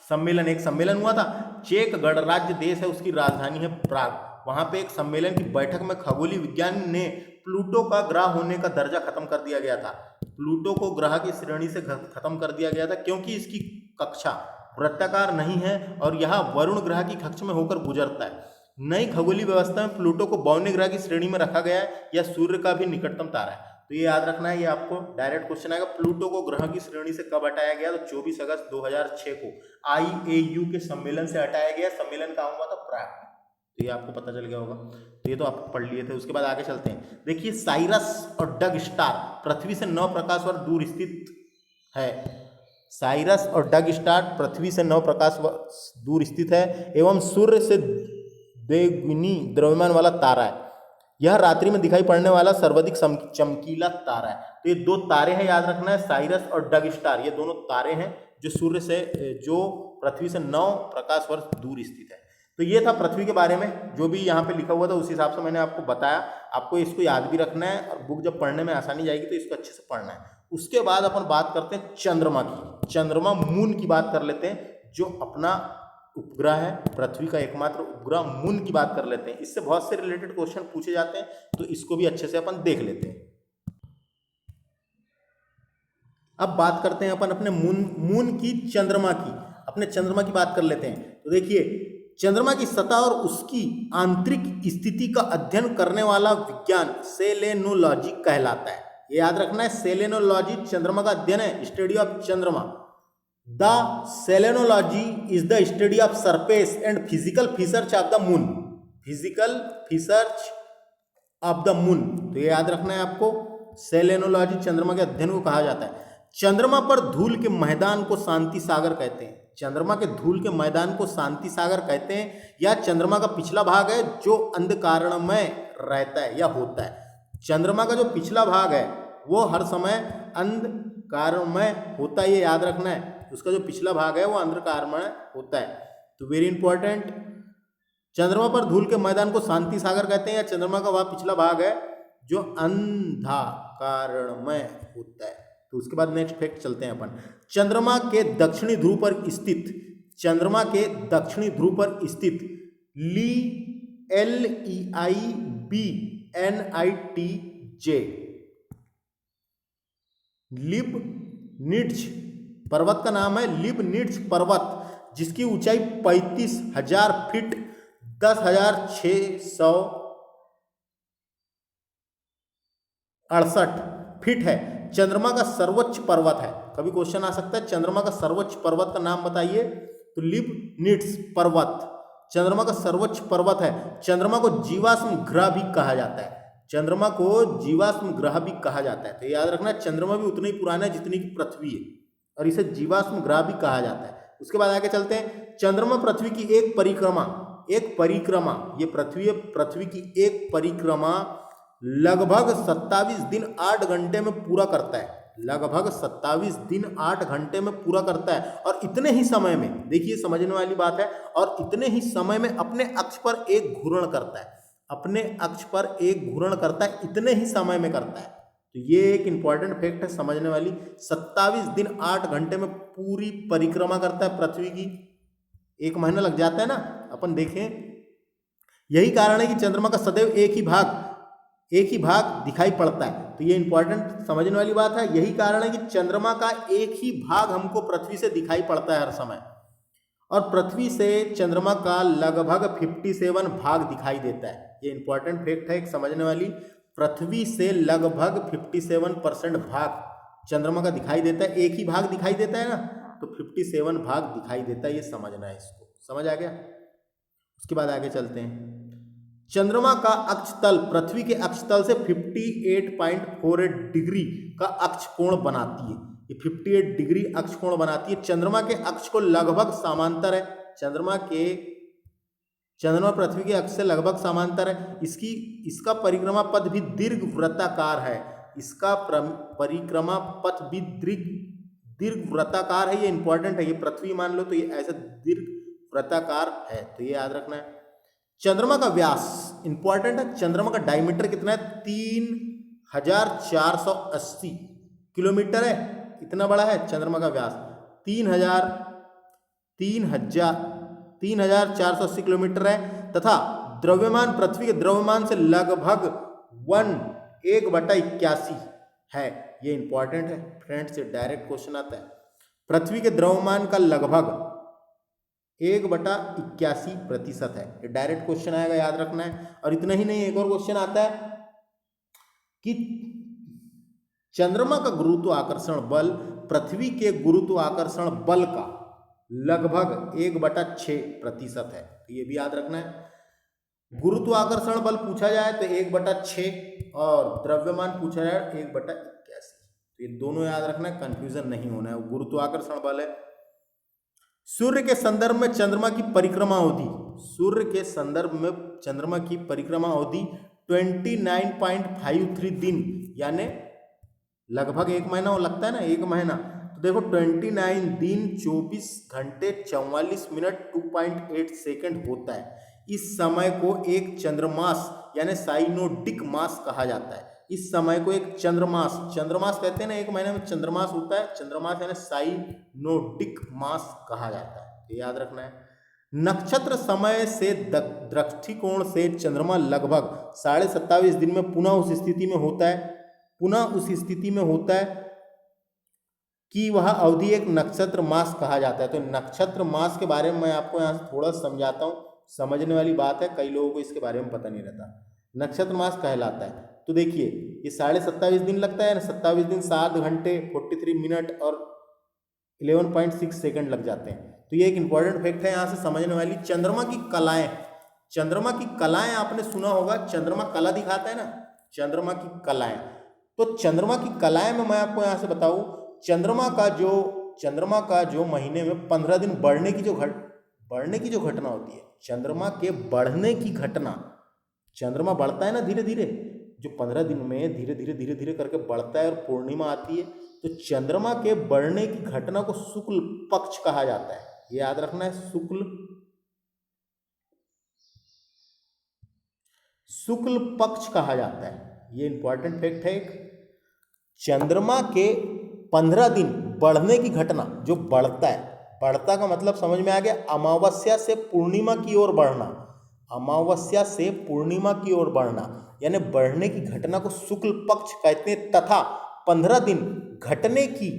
सम्मेलन, एक सम्मेलन हुआ था। चेक गणराज्य देश है, उसकी राजधानी है प्राग। वहां पे एक सम्मेलन की बैठक में खगोलीय विज्ञान ने प्लूटो का ग्रह होने का दर्जा खत्म कर दिया गया था। प्लूटो को ग्रह की श्रेणी से खत्म कर दिया गया था क्योंकि इसकी कक्षा वृत्ताकार नहीं है और यह वरुण ग्रह की कक्ष में होकर गुजरता है। नई खगोलीय व्यवस्था में प्लूटो को बौने ग्रह की श्रेणी में रखा गया है। यह सूर्य का भी निकटतम तारा है। तो ये याद रखना है, ये आपको डायरेक्ट क्वेश्चन आएगा। प्लूटो को ग्रह की श्रेणी से कब हटाया गया, तो 24 अगस्त 2006 को IAU के सम्मेलन से हटाया गया। सम्मेलन कहाँ हुआ था, प्राग। तो ये आपको पता चल गया होगा, तो ये तो आप पढ़ लिए थे। उसके बाद आगे चलते हैं। देखिए, साइरस और डग स्टार पृथ्वी से 9 प्रकाश वर्ष दूर स्थित है। साइरस और डग स्टार पृथ्वी से 9 प्रकाश वर्ष दूर स्थित है एवं सूर्य से द्विगुनी द्रव्यमान वाला तारा है। यह रात्रि में दिखाई पड़ने वाला सर्वाधिक चमकीला तारा है। तो ये 2 तारे हैं, याद रखना है, साइरस और डग स्टार। ये दोनों तारे हैं जो सूर्य से, जो पृथ्वी से 9 प्रकाश वर्ष दूर स्थित है। तो ये था पृथ्वी के बारे में, जो भी यहाँ पे लिखा हुआ था उस हिसाब से मैंने आपको बताया। आपको इसको याद भी रखना है और बुक जब पढ़ने में आसानी जाएगी तो इसको अच्छे से पढ़ना है। उसके बाद अपन बात करते हैं चंद्रमा की। चंद्रमा, मून की बात कर लेते हैं, जो अपना उपग्रह है, पृथ्वी का एकमात्र उपग्रह मून की बात कर लेते हैं। इससे बहुत से रिलेटेड क्वेश्चन पूछे जाते हैं, तो इसको भी अच्छे से अपन देख लेते हैं। अब बात करते हैं अपन अपने मून की, चंद्रमा की, अपने चंद्रमा की बात कर लेते हैं। तो देखिए, चंद्रमा की सतह और उसकी आंतरिक स्थिति का अध्ययन करने वाला विज्ञान सेलेनोलॉजी कहलाता है। ये याद रखना है, सेलेनोलॉजी चंद्रमा का अध्ययन है, स्टडी ऑफ चंद्रमा। The selenology is the study of surface and physical features of the moon, physical features of the moon. तो ये याद रखना है आपको, सेलेनोलॉजी चंद्रमा के अध्ययन को कहा जाता है। चंद्रमा पर धूल के मैदान को शांति सागर कहते हैं। चंद्रमा के धूल के मैदान को शांति सागर कहते हैं। यह चंद्रमा का पिछला भाग है जो अंधकारमय रहता है या होता है। चंद्रमा का जो पिछला भाग है वो हर समय अंधकारमय होता है, ये याद रखना है। उसका जो पिछला भाग है वो अंधकारमय होता है। तो वेरी इंपॉर्टेंट, चंद्रमा पर धूल के मैदान को शांति सागर कहते हैं, या चंद्रमा का वह पिछला भाग है जो अंधकारमय होता है। तो उसके बाद नेक्स्ट फैक्ट चलते हैं अपन। चंद्रमा के दक्षिणी ध्रुव पर स्थित, चंद्रमा के दक्षिणी ध्रुव पर स्थित LEIBNITJ लिबनिट्ज पर्वत का नाम है, लिबनिट्ज पर्वत, जिसकी ऊंचाई 35,000 फीट 10,668 फीट है। चंद्रमा का सर्वोच्च पर्वत है। कभी क्वेश्चन आ सकता है, चंद्रमा का सर्वोच्च पर्वत का नाम बताइए, तो लिबनिट्ज पर्वत चंद्रमा का सर्वोच्च पर्वत है। चंद्रमा को जीवाश्म ग्रह भी कहा जाता है। चंद्रमा को जीवाश्म ग्रह भी कहा जाता है। तो याद रखना, चंद्रमा भी उतना ही पुराना है जितनी की पृथ्वी है, और इसे जीवाश्म ग्रह भी कहा जाता है। उसके बाद आगे चलते हैं। चंद्रमा पृथ्वी की एक परिक्रमा, ये पृथ्वी की एक परिक्रमा लगभग 27 दिन 8 घंटे में पूरा करता है। लगभग 27 दिन 8 घंटे में पूरा करता है। और इतने ही समय में, देखिए समझने वाली बात है, और इतने ही समय में अपने अक्ष पर एक घूर्ण करता है। अपने अक्ष पर एक घूर्ण करता है, इतने ही समय में करता है। तो ये एक इंपॉर्टेंट फैक्ट है समझने वाली। 27 दिन 8 घंटे में पूरी परिक्रमा करता है पृथ्वी की। 1 महीना लग जाता है ना, अपन देखें। यही कारण है कि चंद्रमा का सदैव एक ही भाग दिखाई पड़ता है। तो ये इंपॉर्टेंट समझने वाली बात है। यही कारण है कि चंद्रमा का एक ही भाग हमको पृथ्वी से दिखाई पड़ता है हर समय, और पृथ्वी से चंद्रमा का लगभग 57 भाग दिखाई देता है। ये इंपॉर्टेंट फैक्ट है एक समझने वाली। पृथ्वी से लगभग 57% भाग चंद्रमा का दिखाई देता है। एक ही भाग दिखाई देता है ना, तो 57 भाग दिखाई देता है, ये समझना है, इसको समझ आ गया। उसके बाद आगे चलते हैं। चंद्रमा का अक्ष तल पृथ्वी के अक्ष तल से 58.48 डिग्री का अक्ष कोण बनाती है। ये 58 डिग्री अक्ष कोण बनाती है, चंद्रमा के अक्ष को लगभग समांतर है। चंद्रमा पृथ्वी के अक्ष से लगभग समांतर है। इसका परिक्रमा पथ भी दीर्घवृत्ताकार है। इसका परिक्रमा पथ भी दीर्घवृत्ताकार है। ये इंपॉर्टेंट है, ये पृथ्वी मान लो तो ये ऐसा दीर्घवृत्ताकार है, तो ये याद रखना है। चंद्रमा का व्यास इंपॉर्टेंट है। चंद्रमा का डायमीटर कितना है? 3480 किलोमीटर है। इतना बड़ा है चंद्रमा का व्यास, 3480 किलोमीटर है। तथा द्रव्यमान पृथ्वी के द्रव्यमान से लगभग 1/81 है। ये इंपॉर्टेंट है फ्रेंड्स, से डायरेक्ट क्वेश्चन आता है। पृथ्वी के द्रव्यमान का लगभग 1/81% है। ये डायरेक्ट क्वेश्चन आएगा, याद रखना है। और इतना ही नहीं, एक और क्वेश्चन आता है कि चंद्रमा का गुरुत्वाकर्षण बल पृथ्वी के गुरुत्वाकर्षण बल का लगभग 1/6% है। तो ये भी याद रखना है। गुरुत्वाकर्षण बल पूछा जाए तो 1/6 और द्रव्यमान पूछा जाए 1/81। तो ये दोनों याद रखना है, कंफ्यूजन नहीं होना है। गुरुत्वाकर्षण बल है। सूर्य के संदर्भ में चंद्रमा की परिक्रमा अवधि, सूर्य के संदर्भ में चंद्रमा की परिक्रमा अवधि 29.53 दिन, यानी लगभग 1 महीना लगता है ना, 1 महीना। तो देखो 29 दिन 24 घंटे 44 मिनट 2.8 सेकंड होता है। इस समय को एक चंद्रमास यानी साइनोडिक मास कहा जाता है। इस समय को एक चंद्रमास कहते हैं ना, 1 महीने में चंद्रमास होता है। चंद्रमास यानी साइनोडिक मास कहा जाता है, ये याद रखना है। नक्षत्र समय से दृष्टिकोण से चंद्रमा लगभग 27.5 दिन में पुनः उस स्थिति में होता है कि वह अवधि एक नक्षत्र मास कहा जाता है। तो नक्षत्र मास के बारे में मैं आपको यहाँ से थोड़ा समझाता हूँ, समझने वाली बात है, कई लोगों को इसके बारे में पता नहीं रहता। नक्षत्र मास कहलाता है, तो देखिए ये 27.5 दिन लगता है ना, 27 दिन 7 घंटे 43 मिनट और 11.6 सेकंड लग जाते हैं। तो ये एक इंपॉर्टेंट फैक्ट है यहाँ से समझने वाली। चंद्रमा की कलाएं आपने सुना होगा, चंद्रमा कला दिखाता है ना, चंद्रमा की कलाएं। तो चंद्रमा की कलाएं में मैं आपको यहाँ से बताऊं, चंद्रमा का जो महीने में 15 दिन बढ़ने की जो घटना होती है, चंद्रमा के बढ़ने की घटना, चंद्रमा बढ़ता है ना धीरे धीरे, जो 15 दिन में धीरे धीरे करके बढ़ता है और पूर्णिमा आती है, तो चंद्रमा के बढ़ने की घटना को शुक्ल पक्ष कहा जाता है। ये याद रखना है, शुक्ल पक्ष कहा जाता है। ये इंपॉर्टेंट फैक्ट है। चंद्रमा के 15 दिन बढ़ने की घटना, जो बढ़ता है, बढ़ता का मतलब समझ में आ गया, अमावस्या से पूर्णिमा की ओर बढ़ना, यानी बढ़ने की घटना को शुक्ल पक्ष कहते हैं। तथा 15 दिन घटने की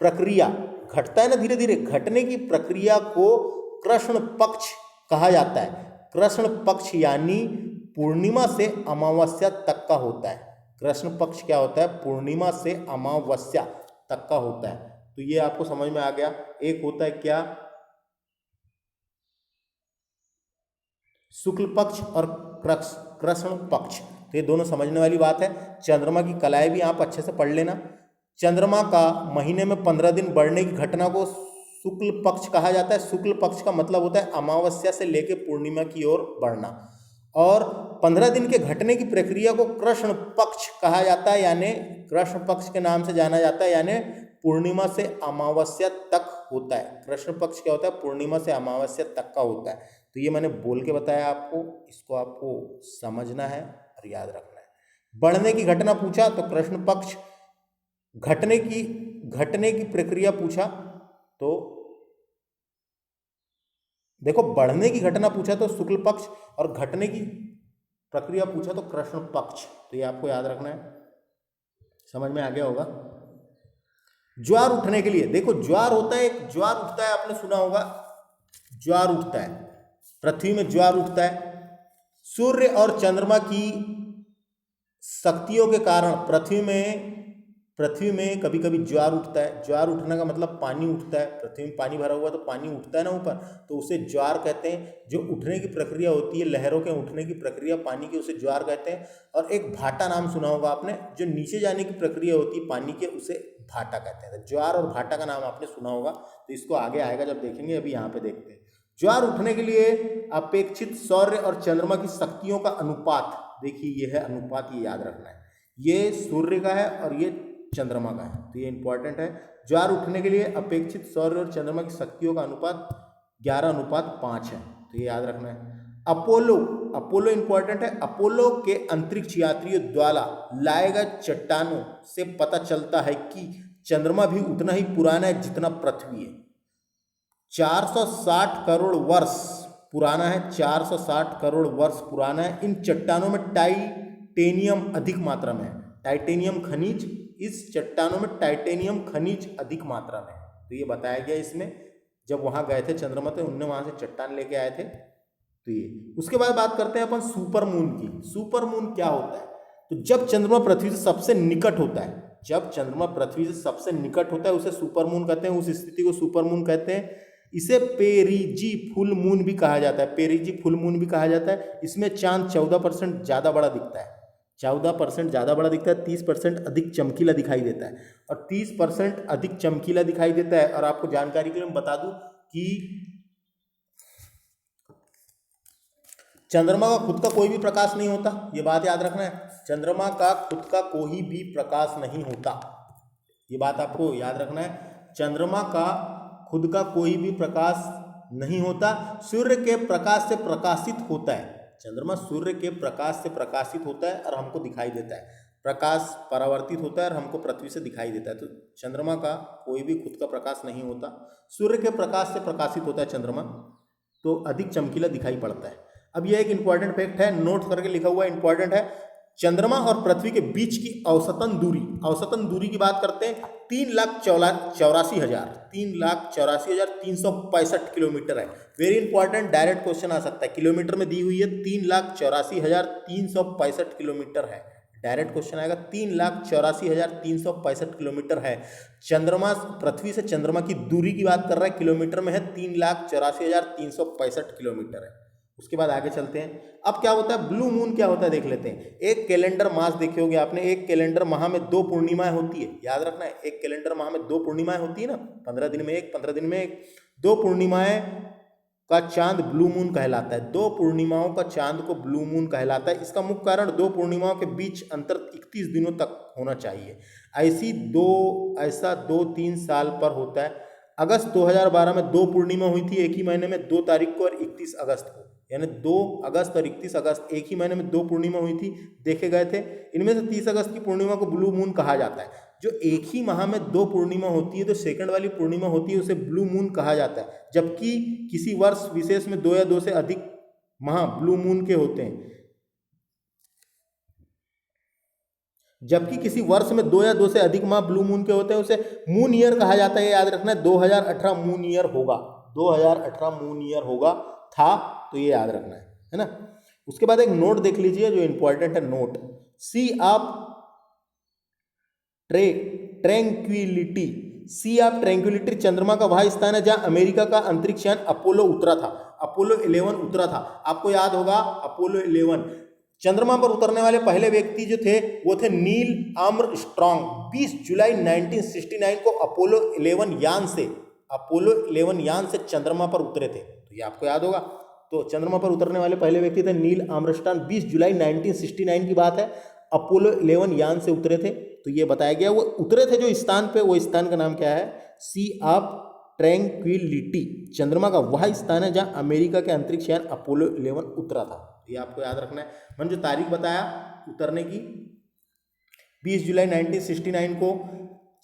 प्रक्रिया, घटता है ना धीरे धीरे, घटने की प्रक्रिया को कृष्ण पक्ष कहा जाता है। कृष्ण पक्ष यानी पूर्णिमा से अमावस्या तक का होता है। कृष्ण पक्ष क्या होता है? पूर्णिमा से अमावस्या तक का होता है। तो ये आपको समझ में आ गया। एक होता है क्या? शुक्ल पक्ष और कृष्ण पक्ष। तो ये दोनों समझने वाली बात है। चंद्रमा की कलाएं भी आप अच्छे से पढ़ लेना। चंद्रमा का महीने में 15 दिन बढ़ने की घटना को शुक्ल पक्ष कहा जाता है। शुक्ल पक्ष का मतलब होता है अमावस्या से लेकर पूर्णिमा की ओर बढ़ना, और 15 दिन के घटने की प्रक्रिया को कृष्ण पक्ष कहा जाता है, यानी कृष्ण पक्ष के नाम से जाना जाता है, यानी पूर्णिमा से अमावस्या तक होता है। कृष्ण पक्ष क्या होता है? पूर्णिमा से अमावस्या तक का होता है। तो ये मैंने बोल के बताया आपको, इसको आपको समझना है और याद रखना है। बढ़ने की घटना पूछा तो कृष्ण पक्ष, घटने की प्रक्रिया पूछा तो देखो, बढ़ने की घटना पूछा तो शुक्ल पक्ष और घटने की प्रक्रिया पूछा तो कृष्ण पक्ष। तो ये आपको याद रखना है, समझ में आ गया होगा। ज्वार उठने के लिए देखो, ज्वार होता है, एक ज्वार उठता है, आपने सुना होगा, ज्वार उठता है, पृथ्वी में ज्वार उठता है। सूर्य और चंद्रमा की शक्तियों के कारण पृथ्वी में पृथ्वी में कभी कभी ज्वार उठता है। ज्वार उठने का मतलब पानी उठता है, पृथ्वी में पानी भरा हुआ तो पानी उठता है ना ऊपर, तो उसे ज्वार कहते हैं। जो उठने की प्रक्रिया होती है, लहरों के उठने की प्रक्रिया पानी की, उसे ज्वार कहते हैं। और एक भाटा नाम सुना होगा आपने, जो नीचे जाने की प्रक्रिया होती है पानी के, उसे भाटा कहते हैं। तो ज्वार और भाटा का नाम आपने सुना होगा, तो इसको आगे आएगा जब देखेंगे, अभी यहाँ पे देखते हैं। ज्वार उठने के लिए अपेक्षित सौर्य और चंद्रमा की शक्तियों का अनुपात, देखिए ये है अनुपात, ये याद रखना है। ये सूर्य का है और ये चंद्रमा का है, तो ये इंपॉर्टेंट है। ज्वार उठने के लिए अपेक्षित सौर्य और चंद्रमा की शक्तियों का अनुपात 11:5 है, तो ये याद रखना है। अपोलो, अपोलो इंपॉर्टेंट है। अपोलो के अंतरिक्ष यात्रियों द्वारा लाए गए चट्टानों से पता चलता है कि चंद्रमा भी उतना ही पुराना है जितना पृथ्वी है। 460 करोड़ वर्ष पुराना है, 460 करोड़ वर्ष पुराना है। इन चट्टानों में टाइटेनियम अधिक मात्रा में है। टाइटेनियम खनिज, इस चट्टानों में टाइटेनियम खनिज अधिक मात्रा में है, तो ये बताया गया इसमें। जब वहाँ गए थे चंद्रमा पे, उनने वहाँ से चट्टान लेके आए थे, तो ये। उसके बाद बात करते हैं अपन सुपर मून की। सुपर मून क्या होता है? तो जब चंद्रमा पृथ्वी से सबसे निकट होता है, जब चंद्रमा पृथ्वी से सबसे निकट होता है, उसे सुपर मून कहते हैं। उस स्थिति को सुपर मून कहते हैं। इसे पेरिजी फुल मून भी कहा जाता है, पेरिजी फुल मून भी कहा जाता है। इसमें चांद 14% ज़्यादा बड़ा दिखता है, 14% ज़्यादा बड़ा दिखता है, 30% अधिक चमकीला दिखाई देता है, और 30% अधिक चमकीला दिखाई देता है। और आपको जानकारी के लिए मैं बता दूं कि चंद्रमा का खुद का कोई भी प्रकाश नहीं होता, ये बात याद रखना है। चंद्रमा का खुद का कोई भी प्रकाश नहीं होता, ये बात आपको याद रखना है। चंद्रमा का खुद का कोई भी प्रकाश नहीं होता, सूर्य के प्रकाश से प्रकाशित होता है। चंद्रमा सूर्य के प्रकाश से प्रकाशित होता है और हमको दिखाई देता है। प्रकाश परावर्तित होता है और हमको पृथ्वी से दिखाई देता है। तो चंद्रमा का कोई भी खुद का प्रकाश नहीं होता, सूर्य के प्रकाश से प्रकाशित होता है चंद्रमा, तो अधिक चमकीला दिखाई पड़ता है। अब यह एक इंपॉर्टेंट फैक्ट है, नोट करके लिखा हुआ इंपॉर्टेंट है। चंद्रमा और पृथ्वी के बीच की औसतन दूरी, औसतन दूरी की बात करते हैं, 3,84,365 किलोमीटर है। वेरी इंपॉर्टेंट, डायरेक्ट क्वेश्चन आ सकता है, किलोमीटर में दी हुई है 3,84,365 किलोमीटर है। डायरेक्ट क्वेश्चन आएगा, 3,84,365 किलोमीटर है। चंद्रमा पृथ्वी से चंद्रमा की दूरी की बात कर रहा है, किलोमीटर में है, 3,84,365 किलोमीटर है। उसके बाद आगे चलते हैं। अब क्या होता है ब्लू मून, क्या होता है देख लेते हैं। एक कैलेंडर मास देखे होंगे आपने, एक कैलेंडर माह में 2 पूर्णिमाएं होती है, याद रखना है। एक कैलेंडर माह में 2 पूर्णिमाएं होती है ना, 15 दिन में एक, 15 दिन में एक। 2 पूर्णिमाएं का चांद ब्लू मून कहलाता है। 2 पूर्णिमाओं का चांद को ब्लू मून कहलाता है। इसका मुख्य कारण 2 पूर्णिमाओं के बीच अंतर 31 दिनों तक होना चाहिए। ऐसा 2-3 साल पर होता है। अगस्त 2012 में 2 पूर्णिमा हुई थी एक ही महीने में, 2 तारीख को और 31 अगस्त को, यानी 2 अगस्त और 31 अगस्त एक ही महीने में 2 पूर्णिमा हुई थी, देखे गए थे। इनमें से 30 अगस्त की पूर्णिमा को ब्लू मून कहा जाता है। जो एक ही माह में 2 पूर्णिमा होती है, तो सेकंड वाली पूर्णिमा होती है, उसे ब्लू मून कहा जाता है। जबकि किसी वर्ष विशेष में 2 या 2 से अधिक माह ब्लू मून के होते हैं, जबकि किसी वर्ष में 2 या 2 से अधिक माह ब्लू मून के होते हैं, उसे मून ईयर कहा जाता है। याद रखना है, 2018 मून ईयर होगा, 2018 मून ईयर होगा था, तो ये याद रखना है ना। उसके बाद एक नोट देख लीजिए जो इंपॉर्टेंट है, note sea of tranquillity. Sea of tranquillity चंद्रमा का वह स्थान है जहां अमेरिका का अंतरिक्ष यान अपोलो उतरा था, अपोलो 11 उतरा था। आपको याद होगा अपोलो 11, चंद्रमा पर उतरने वाले पहले व्यक्ति जो थे वो थे नील आर्मस्ट्रॉन्ग। 20 जुलाई 1969 को अपोलो 11 यान से चंद्रमा पर उतरे थे, तो ये आपको याद होगा। तो चंद्रमा पर उतरने वाले पहले व्यक्ति थे नील आर्मस्ट्रॉन्ग। 20 जुलाई 1969 की बात है, अपोलो 11 यान से उतरे थे, तो ये बताया गया। वो उतरे थे जो स्थान पे, वो स्थान का नाम क्या है, सी ऑफ ट्रैंक्विलिटी। चंद्रमा का वह स्थान है जहां अमेरिका के अंतरिक्ष यान अपोलो 11 उतरा था, ये आपको याद रखना है। मैंने जो तारीख बताया उतरने की, 20 जुलाई 1969 को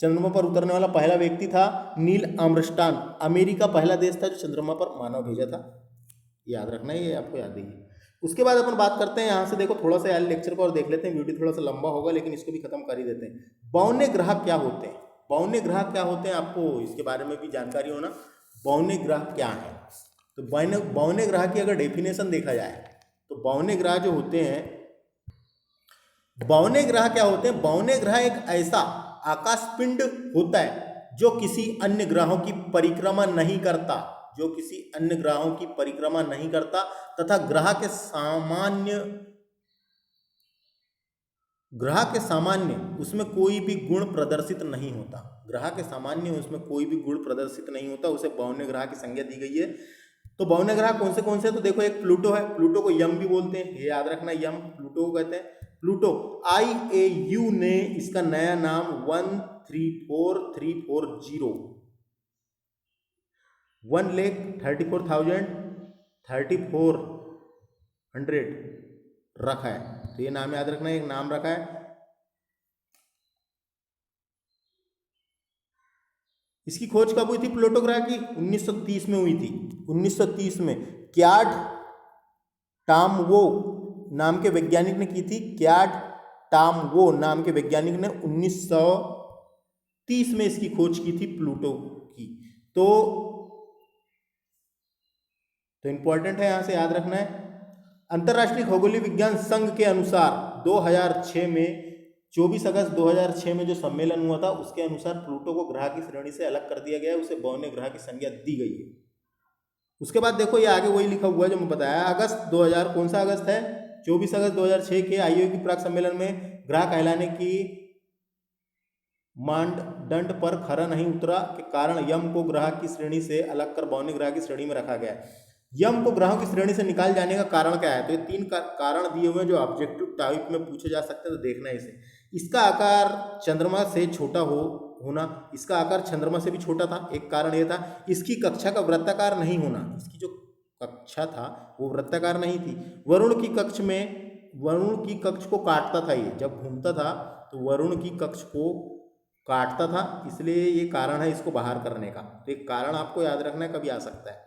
चंद्रमा पर उतरने वाला पहला व्यक्ति था नील आर्मस्ट्रॉन्ग। अमेरिका पहला देश था जो चंद्रमा पर मानव भेजा था, याद रखना है, ये आपको याद है। उसके बाद अपन बात करते हैं, यहाँ से देखो थोड़ा सा यार लेक्चर को और देख लेते हैं, वीडियो थोड़ा सा लंबा होगा लेकिन इसको भी खत्म कर ही देते हैं। बौने ग्रह क्या होते हैं, बौने ग्रह क्या होते हैं, आपको इसके बारे में भी जानकारी होना। बौने ग्रह क्या है, तो बौने ग्रह की अगर डेफिनेशन देखा जाए तो बौने ग्रह जो होते हैं, बौने ग्रह क्या होते हैं, बौने ग्रह एक ऐसा आकाशपिंड होता है जो किसी अन्य ग्रहों की परिक्रमा नहीं करता, जो किसी अन्य ग्रहों की परिक्रमा नहीं करता तथा ग्रह के सामान्य उसमें कोई भी गुण प्रदर्शित नहीं होता, ग्रह के सामान्य उसमें कोई भी गुण प्रदर्शित नहीं होता, उसे बहुने ग्रह की संज्ञा दी गई है। तो बहुने ग्रह कौन से तो देखो, एक प्लूटो है, प्लूटो को यम भी बोलते हैं, ये याद रखना, यम प्लूटो को कहते हैं। प्लूटो IAU ने इसका नया नाम 134,340 1,34,340 रखा है। तो ये नाम याद रखना, एक नाम रखा है। इसकी खोज कब हुई थी प्लूटो ग्रह की? 1930 में हुई थी। 1930 में क्याड टामवो नाम के वैज्ञानिक ने की थी। क्याड टामवो नाम के वैज्ञानिक ने 1930 में इसकी खोज की थी प्लूटो की। तो इंपॉर्टेंट है, यहां से याद रखना है। अंतरराष्ट्रीय खगोलीय विज्ञान संघ के अनुसार 2006 में 24 अगस्त 2006 में जो सम्मेलन हुआ था उसके अनुसार प्लूटो को ग्रह की श्रेणी से अलग कर दिया गया है, उसे बहुने ग्रह की संज्ञा दी गई है। उसके बाद देखो ये आगे वही लिखा हुआ है जो मैं बताया, अगस्त 2000, कौन सा अगस्त है? 24 अगस्त 2006 के IAU की प्राक सम्मेलन में ग्रह कहलाने की मानदंड पर खरा नहीं उतरा के कारण यम को ग्रह की श्रेणी से अलग कर बहुने ग्रह की श्रेणी में रखा गया है। यम को ग्रहों की श्रेणी से निकाल जाने का कारण क्या है? तो ये 3 कारण दिए हुए हैं जो ऑब्जेक्टिव टाइप में पूछे जा सकते हैं, तो देखना है इसे। इसका आकार चंद्रमा से छोटा होना, इसका आकार चंद्रमा से भी छोटा था, एक कारण ये था। इसकी कक्षा का वृत्ताकार नहीं होना, इसकी जो कक्षा था वो वृत्ताकार नहीं थी। वरुण की कक्ष को काटता था, ये जब घूमता था तो वरुण की कक्ष को काटता था, इसलिए ये कारण है इसको बाहर करने का। तो एक कारण आपको याद रखना है, कभी आ सकता है।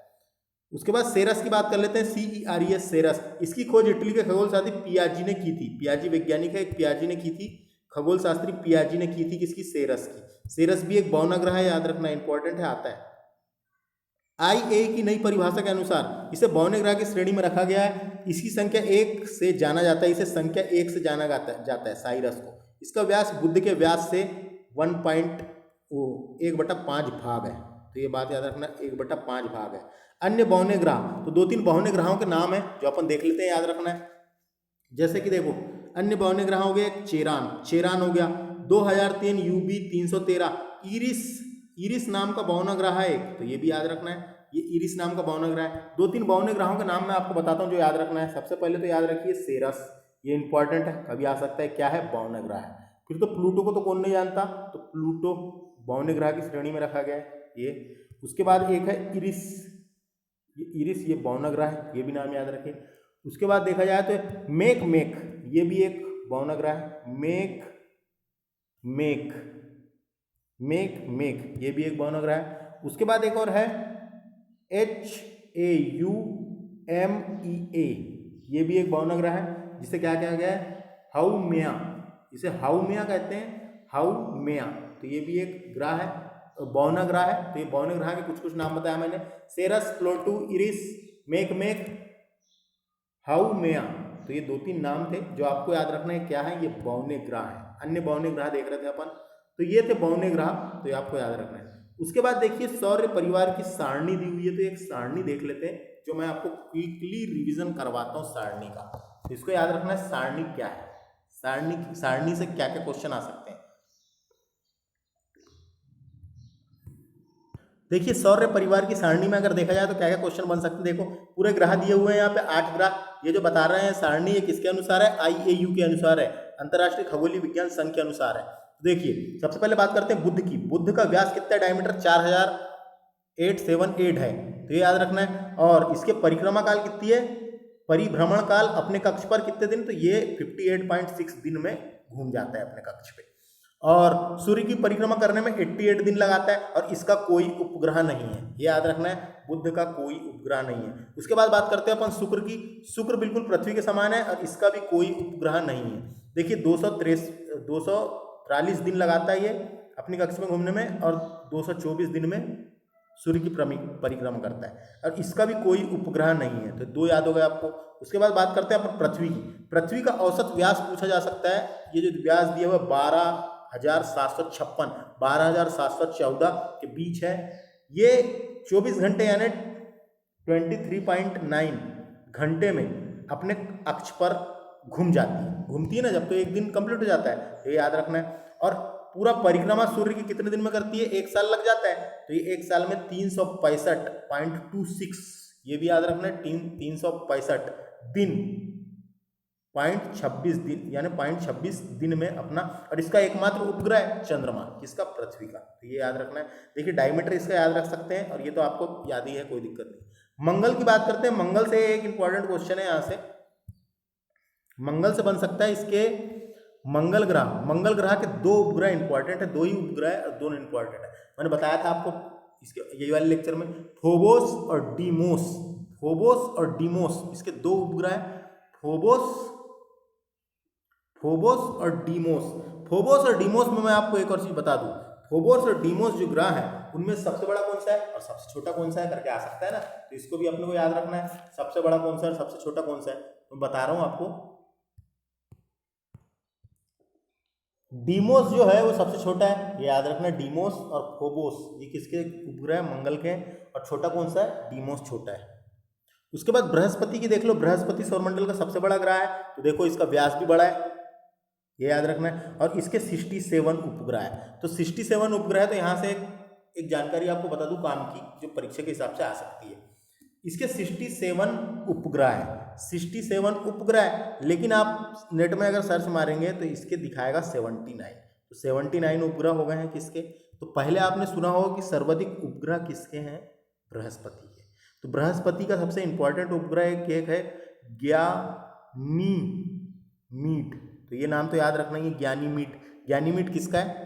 उसके बाद सेरस की बात कर लेते हैं, CERES सेरस। इसकी खोज इटली के खगोल शास्त्री पियाजी ने की थी। पियाजी वैज्ञानिक है, एक पियाजी ने की थी, खगोल शास्त्री पियाजी ने की थी किसकी? सेरस की। सेरस भी एक बहुना ग्रह है, याद रखना, इंपॉर्टेंट है, आता है। IAEA की नई परिभाषा के अनुसार इसे बहुने ग्रह की श्रेणी में रखा गया है। इसकी संख्या 1 से जाना जाता है, इसे संख्या 1 से जाना जाता है साइरस को। इसका व्यास बुध के व्यास से 1/5 भाग है, तो ये बात याद रखना, 1/5 भाग है। अन्य बहुने ग्रह, तो 2-3 बहुने ग्रहों के नाम है जो अपन देख लेते हैं, याद रखना है। जैसे कि देखो, अन्य बहुने ग्रह हो गए, चेरान हो गया, 2003 UB 313। इरिस नाम का बहुना ग्रह है एक, तो ये भी याद रखना है, ये इरिस नाम का बहुना ग्रह है। 2-3 बहुने ग्रहों के नाम मैं आपको बताता हूँ जो याद रखना है। सबसे पहले तो याद रखिए सेरस, ये इंपॉर्टेंट है, कभी आ सकता है, क्या है? बहुना ग्रह है। फिर तो प्लूटो को तो कौन नहीं जानता, तो प्लूटो बहुने ग्रह की श्रेणी में रखा गया है ये। उसके बाद एक है इरिस, ये बहुना ग्रह है, ये भी नाम याद रखें। उसके बाद देखा जाए तो मेक, ये भी एक बहुना ग्रह है। मेक, ये भी एक बहुना ग्रह है। उसके बाद एक और है HAUMEA, ये भी एक बहुना ग्रह है, जिसे क्या कहा गया है? हाउमेया, इसे हाउमेया कहते हैं, हाउमेया। तो ये भी एक ग्रह है, बहुना ग्रह है। तो ये बहुने ग्रह के कुछ नाम बताया मैंने, सेरस, प्लूटो, इरिस, मेक, हाउमेया। तो ये 2-3 नाम थे जो आपको याद रखना है, क्या है? ये बहुने ग्रह है। अन्य बहुने ग्रह देख रहे थे अपन, तो ये थे बहुने ग्रह, तो ये आपको याद रखना है। उसके बाद देखिए सौर परिवार की सारणी दी हुई है, तो एक सारणी देख लेते हैं जो मैं आपको क्विकली रिवीजन करवाता हूँ सारणी का। तो इसको याद रखना है, सारणी क्या है, सारणी से क्या क्या क्वेश्चन आ सकते हैं। देखिए सौर परिवार की सारणी में अगर देखा जाए तो क्या क्या क्वेश्चन बन सकते हैं। देखो पूरे ग्रह दिए हुए हैं यहाँ पे 8 ग्रह, ये जो बता रहे हैं सारणी, ये किसके अनुसार है? IAU के अनुसार है, अंतरराष्ट्रीय खगोलीय विज्ञान संघ के अनुसार है। देखिए सबसे पहले बात करते हैं बुध की। बुध का व्यास कितना? डायमीटर 4878 है, तो ये याद रखना है। और इसके परिक्रमा काल कितनी है? परिभ्रमण काल अपने कक्ष पर कितने दिन? तो ये 58.6 दिन में घूम जाता है अपने कक्ष पे। और सूर्य की परिक्रमा करने में 88 दिन लगाता है, और इसका कोई उपग्रह नहीं है, ये याद रखना है, बुध का कोई उपग्रह नहीं है। उसके बाद बात करते हैं अपन शुक्र की। शुक्र बिल्कुल पृथ्वी के समान है और इसका भी कोई उपग्रह नहीं है। देखिए 243 दिन लगाता है ये अपनी कक्ष में घूमने में, और 224 दिन में सूर्य की परिक्रमा करता है, और इसका भी कोई उपग्रह नहीं है। तो 2 याद हो गए आपको। उसके बाद बात करते हैं अपन पृथ्वी की। पृथ्वी का औसत व्यास पूछा जा सकता है। ये जो व्यास दिया हुआ 12 12,756 12,714 के बीच है। ये 24 घंटे यानी 23.9 घंटे में अपने अक्ष पर घूमती है ना जब, तो एक दिन कंप्लीट हो जाता है, तो ये याद रखना है। और पूरा परिक्रमा सूर्य की कितने दिन में करती है? 1 साल लग जाता है, तो ये 1 साल में 365.26, ये भी याद रखना है, 365 दिन 0.26 दिन यानी 0.26 दिन में अपना। और इसका एकमात्र उपग्रह है चंद्रमा, किसका? पृथ्वी का, तो ये याद रखना है। देखिए डायमीटर इसका याद रख सकते हैं, और ये तो आपको याद ही है, कोई दिक्कत नहीं। मंगल की बात करते हैं, मंगल से एक इंपॉर्टेंट क्वेश्चन है यहाँ से, मंगल से बन सकता है इसके मंगल ग्रह के 2 उपग्रह इंपॉर्टेंट है, 2 ही उपग्रह और 2 इंपॉर्टेंट है। मैंने बताया था आपको इसके यही वाले लेक्चर में, फोबोस और डीमोस इसके 2 उपग्रह है, फोबोस और डीमोस में मैं आपको एक और चीज बता दूं, फोबोस और डीमोस जो ग्रह है उनमें सबसे बड़ा कौन सा है और सबसे छोटा कौन सा है करके आ सकता है ना, तो इसको भी अपने को याद रखना है, सबसे बड़ा कौन सा है और सबसे छोटा कौन सा है। तो बता रहा हूं आपको, डीमोस जो है वो सबसे छोटा है, ये याद रखना, डीमोस और फोबोस ये किसके उपग्रह? मंगल के, और छोटा कौन सा है? डीमोस छोटा है। उसके बाद बृहस्पति की देख लो, बृहस्पति सौरमंडल का सबसे बड़ा ग्रह है, तो देखो इसका व्यास भी बड़ा है, ये याद रखना है, और इसके 67 उपग्रह है। तो 67 उपग्रह है, तो यहाँ से एक जानकारी आपको बता दूं काम की, जो परीक्षा के हिसाब से आ सकती है। इसके 67 उपग्रह है, 67 उपग्रह है, लेकिन आप नेट में अगर सर्च मारेंगे तो इसके दिखाएगा 79, तो 79 उपग्रह हो गए हैं किसके? तो पहले आपने सुना होगा कि सर्वाधिक उपग्रह किसके हैं? बृहस्पति के। तो बृहस्पति का सबसे इंपॉर्टेंट उपग्रह एक है ज्ञानीमीड, तो ये नाम तो याद रखना है, ज्ञानीमीड किसका है?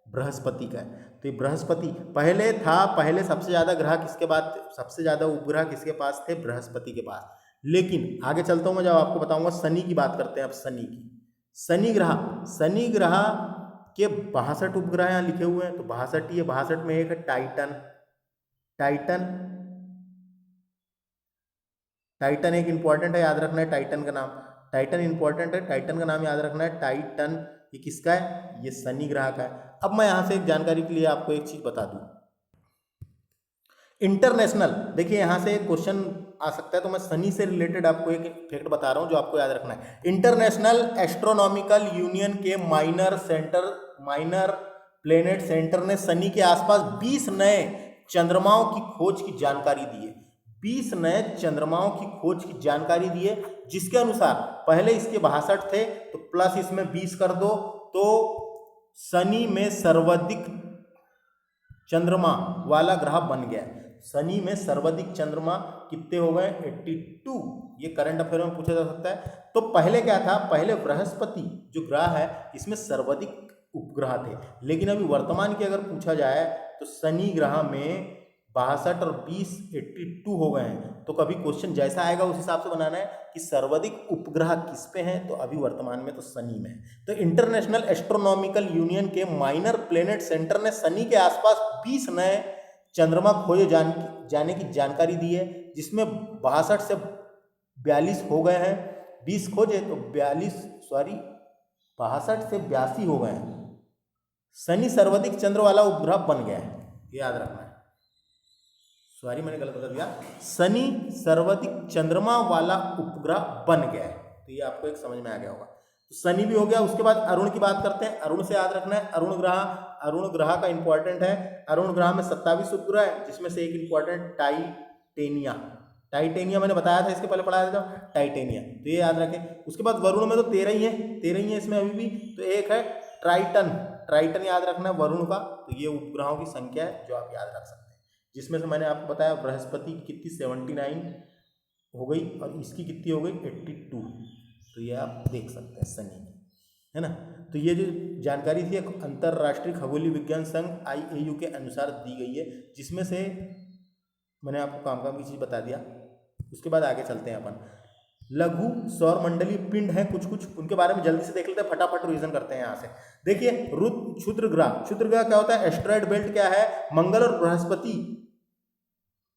बृहस्पति का है। तो ये बृहस्पति पहले सबसे ज्यादा ग्रह किसके बाद, सबसे ज्यादा उपग्रह किसके पास थे? बृहस्पति के पास। लेकिन आगे चलता हूं मैं, जब आपको बताऊंगा शनि की बात करते हैं अब, शनि ग्रह के 62 उपग्रह यहाँ लिखे हुए हैं, तो 62 ही है। 62 में एक है टाइटन एक इंपॉर्टेंट है, याद रखना है टाइटन का नाम, टाइटन इंपॉर्टेंट है, टाइटन का नाम याद रखना है, टाइटन ये किसका है? ये शनि ग्रह का है। अब मैं यहां से एक जानकारी के लिए आपको एक चीज बता दूं, इंटरनेशनल, देखिए यहां से एक क्वेश्चन आ सकता है, तो मैं शनि से रिलेटेड आपको एक फैक्ट बता रहा हूं जो आपको याद रखना है। इंटरनेशनल एस्ट्रोनॉमिकल यूनियन के माइनर प्लेनेट सेंटर ने शनि के आसपास 20 नए चंद्रमाओं की खोज की जानकारी दी है, 20 नए चंद्रमाओं की खोज की जानकारी दी है, जिसके अनुसार पहले इसके 62 थे, तो प्लस इसमें 20 कर दो, तो शनि में सर्वाधिक चंद्रमा वाला ग्रह बन गया। शनि में सर्वाधिक चंद्रमा कितने हो गए? 82, ये करंट अफेयर में पूछा जा सकता है। तो पहले क्या था? पहले बृहस्पति जो ग्रह है इसमें सर्वाधिक उपग्रह थे, लेकिन अभी वर्तमान की अगर पूछा जाए तो शनि ग्रह में 62 और 20 82 हो गए हैं। तो कभी क्वेश्चन जैसा आएगा उस हिसाब से बनाना है कि सर्वाधिक उपग्रह किस पे हैं, तो अभी वर्तमान में तो शनि में है। तो इंटरनेशनल एस्ट्रोनॉमिकल यूनियन के माइनर प्लेनेट सेंटर ने शनि के आसपास 20 नए चंद्रमा खोजे जाने की जानकारी दी है, जिसमें 62 से 42 हो गए हैं, 20 खोजे तो 62 से 82 हो गए हैं। शनि सर्वाधिक चंद्र वाला उपग्रह बन गया है, ये याद रखना है। सॉरी मैंने गलत बता दिया, शनि सर्वाधिक चंद्रमा वाला उपग्रह बन गया है, तो ये आपको एक समझ में आ गया होगा। तो शनि भी हो गया। उसके बाद अरुण की बात करते हैं, अरुण से याद रखना है, अरुण ग्रह का इंपॉर्टेंट है। अरुण ग्रह में 27 उपग्रह है, जिसमें से एक इंपॉर्टेंट टाइटेनिया मैंने बताया था, इसके पहले पढ़ाया था टाइटेनिया, तो ये याद रखें। उसके बाद वरुण में तो 13 ही है इसमें अभी भी, तो एक है ट्राइटन याद रखना है वरुण का। तो ये उपग्रहों की संख्या है जो आप याद रख सकते हैं, जिसमें से मैंने आपको बताया बृहस्पति की कितनी 79 हो गई और इसकी कितनी हो गई 82, तो ये आप देख सकते हैं शनि की, है ना। तो ये जो जानकारी थी अंतर्राष्ट्रीय खगोलीय विज्ञान संघ IAU के अनुसार दी गई है, जिसमें से मैंने आपको काम की चीज़ बता दिया। उसके बाद आगे चलते हैं अपन, लघु सौर मंडलीय पिंड है कुछ उनके बारे में जल्दी से देख लेते हैं, फटाफट रिवीजन करते हैं यहाँ से। देखिए क्षुद्र ग्रह क्या होता है? एस्टेरॉयड बेल्ट क्या है? मंगल और बृहस्पति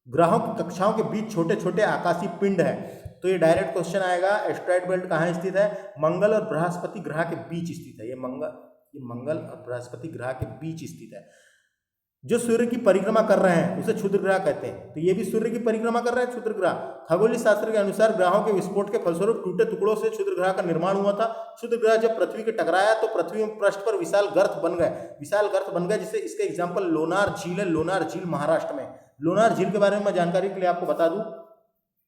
ग्रहों की कक्षाओं के बीच छोटे छोटे आकाशीय पिंड है। तो ये डायरेक्ट क्वेश्चन आएगा, एस्टेरॉयड बेल्ट कहाँ स्थित है? मंगल और बृहस्पति ग्रह के बीच स्थित है। ये मंगल ये मंगल और बृहस्पति ग्रह के बीच स्थित है। जो सूर्य की परिक्रमा कर रहे हैं उसे क्षुद्र ग्रह कहते हैं। तो ये भी सूर्य की परिक्रमा कर रहे हैं क्षुद्र ग्रह। खगोलीय शास्त्र के अनुसार ग्रहों के विस्फोट के फलस्वरूप टूटे टुकड़ों से क्षुद्र ग्रह का निर्माण हुआ था। क्षुद्र ग्रह जब पृथ्वी के टकराया तो पृथ्वी में पृष्ठ पर विशाल गर्त बन गए, जिससे इसका एग्जाम्पल लोनार झील है। लोनार झील महाराष्ट्र में। लोनार झील के बारे में मैं जानकारी के लिए आपको बता दूं,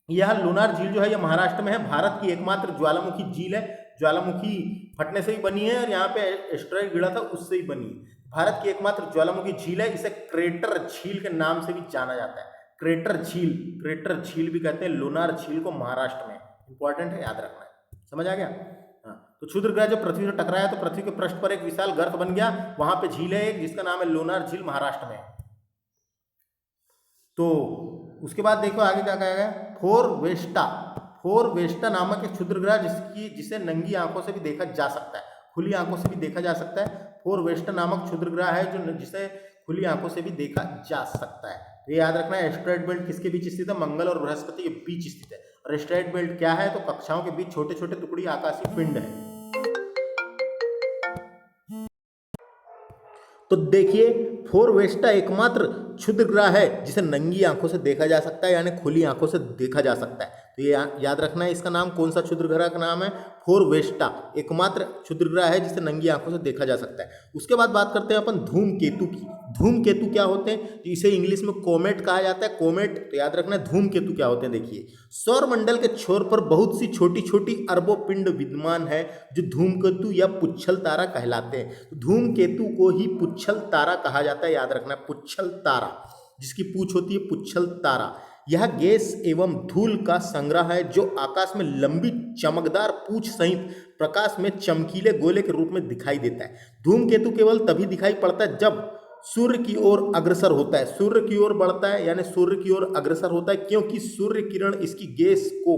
यह लोनार झील जो है यह महाराष्ट्र में है। भारत की एकमात्र ज्वालामुखी झील है। ज्वालामुखी फटने से ही बनी है और यहाँ पे एस्टेरॉयड गिरा था उससे ही बनी है। भारत की एकमात्र ज्वालामुखी झील है। इसे क्रेटर झील के नाम से भी जाना जाता है। क्रेटर झील भी कहते हैं लोनार झील को, महाराष्ट्र में। इंपॉर्टेंट है, याद रखना है। समझ आ गया? हाँ, तो क्षुद्र ग्रह जब पृथ्वी से टकराया तो पृथ्वी के पृष्ठ पर एक विशाल गर्त बन गया। वहां पे झील है एक जिसका नाम है लोनार झील, महाराष्ट्र में। तो उसके बाद देखो आगे क्या कहा गया। फोरवेस्टा नामक एक क्षुद्र ग्रह जिसे नंगी आंखों से भी देखा जा सकता है, खुली आंखों से भी देखा जा सकता है। फोरवेस्टा नामक क्षुद्र ग्रह है जिसे खुली आंखों से भी देखा जा सकता है। तो ये याद रखना है। एस्टेरॉयड बेल्ट किसके बीच स्थित है? मंगल और बृहस्पति के बीच स्थित है। और एस्टेरॉयड बेल्ट क्या है? तो कक्षाओं के बीच छोटे छोटे टुकड़ी आकाशीय पिंड है। तो देखिए, फोरवेस्टा एकमात्र क्षुद्र ग्रह है जिसे नंगी आंखों से देखा जा सकता है, यानी खुली आंखों से देखा जा सकता है। तो ये याद रखना है। इसका नाम कौन सा क्षुद्र ग्रह का नाम है? फोरवेस्टा, एकमात्र क्षुद्र ग्रह है जिसे नंगी आंखों से देखा जा सकता है। उसके बाद बात करते हैं अपन धूमकेतु की। धूमकेतु क्या होते हैं? इसे इंग्लिश में कोमेट कहा जाता है। कोमेट, तो याद रखना है धूमकेतु क्या होते हैं। देखिए, सौरमंडल के छोर पर बहुत सी छोटी छोटी अरबों पिंड विद्यमान है जो धूमकेतु या पुच्छल तारा कहलाते हैं। धूमकेतु को ही पुच्छल तारा कहा जाता है। याद रखना है, पुच्छल तारा, जिसकी पूंछ होती है पुच्छल तारा। यह गैस एवं धूल का संग्रह है जो आकाश में लंबी चमकदार पूंछ सहित प्रकाश में चमकीले गोले के रूप में दिखाई देता है। धूमकेतु केवल तभी दिखाई पड़ता है जब सूर्य की ओर अग्रसर होता है, सूर्य की ओर बढ़ता है, यानी सूर्य की ओर अग्रसर होता है, क्योंकि सूर्य किरण इसकी गैस को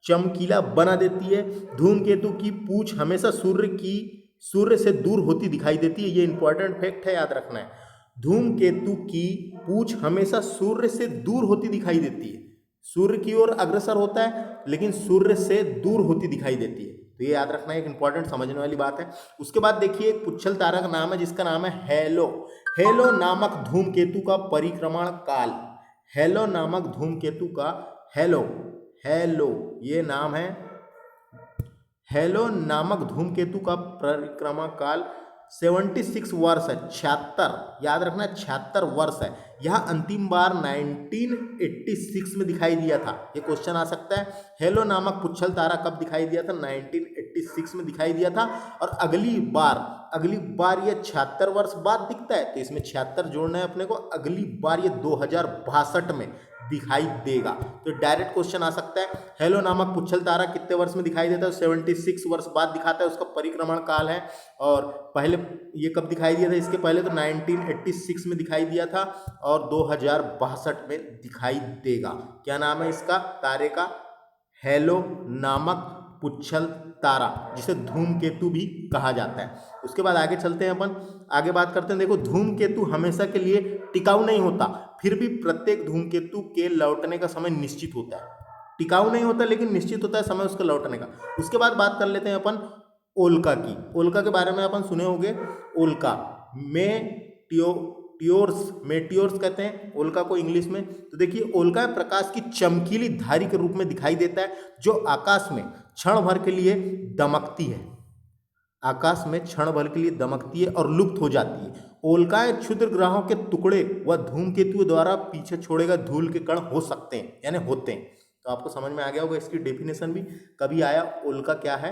चमकीला बना देती है। धूमकेतु की पूंछ हमेशा सूर्य से दूर होती दिखाई देती है। ये इंपॉर्टेंट फैक्ट है, याद रखना है। धूमकेतु की पूंछ हमेशा सूर्य से दूर होती दिखाई देती है। सूर्य की ओर अग्रसर होता है लेकिन सूर्य से दूर होती दिखाई देती है। तो ये याद रखना है, एक इंपॉर्टेंट समझने वाली बात है। उसके बाद देखिए, एक पुच्छल तारा का नाम है जिसका नाम है हेलो। हेलो नामक धूमकेतु का परिक्रमण काल। हेलो नामक धूमकेतु का हेलो ये नाम है। हेलो नामक धूमकेतु का परिक्रमा काल 76 वर्ष है। 76, याद रखना 76 वर्ष है। यह अंतिम बार 1986 में दिखाई दिया था। ये क्वेश्चन आ सकता है, हेलो नामक पुच्छल तारा कब दिखाई दिया था? 1986 में दिखाई दिया था। और अगली बार ये 76 वर्ष बाद दिखता है, तो इसमें 76 जोड़ना है अपने को। अगली बार ये 2062 में दिखाई देगा। तो डायरेक्ट क्वेश्चन आ सकता है, हेलो नामक पुच्छल तारा कितने वर्ष में दिखाई देता है? 76 वर्ष बाद दिखाता है, उसका परिक्रमण काल है। और पहले ये कब दिखाई दिया था? इसके पहले तो 1986 में दिखाई दिया था और 2062 में दिखाई देगा। क्या नाम है इसका तारे का? हेलो नामक पुच्छल तारा, जिसे धूमकेतु भी कहा जाता है। उसके बाद आगे चलते हैं अपन, आगे बात करते हैं। देखो, धूमकेतु हमेशा के लिए टिकाऊ नहीं होता, फिर भी प्रत्येक धूमकेतु के लौटने का समय निश्चित होता है। टिकाऊ नहीं होता लेकिन निश्चित होता है समय उसके लौटने का। उसके बाद बात कर लेते हैं अपन उल्का की। उल्का के बारे में अपन सुने होंगे। उल्का मेटियोर्स कहते हैं उल्का को इंग्लिश में। तो देखिए, उल्का प्रकाश की चमकीली धारी के रूप में दिखाई देता है जो आकाश में क्षण भर के लिए दमकती है। आकाश में क्षण भर के लिए दमकती है और लुप्त हो जाती है। उल्काएं क्षुद्र ग्रहों के टुकड़े व धूमकेतुओं द्वारा पीछे छोड़े गए धूल के कण हो सकते हैं, यानी होते हैं। तो आपको समझ में आ गया होगा, इसकी डेफिनेशन भी कभी आया। उल्का क्या है?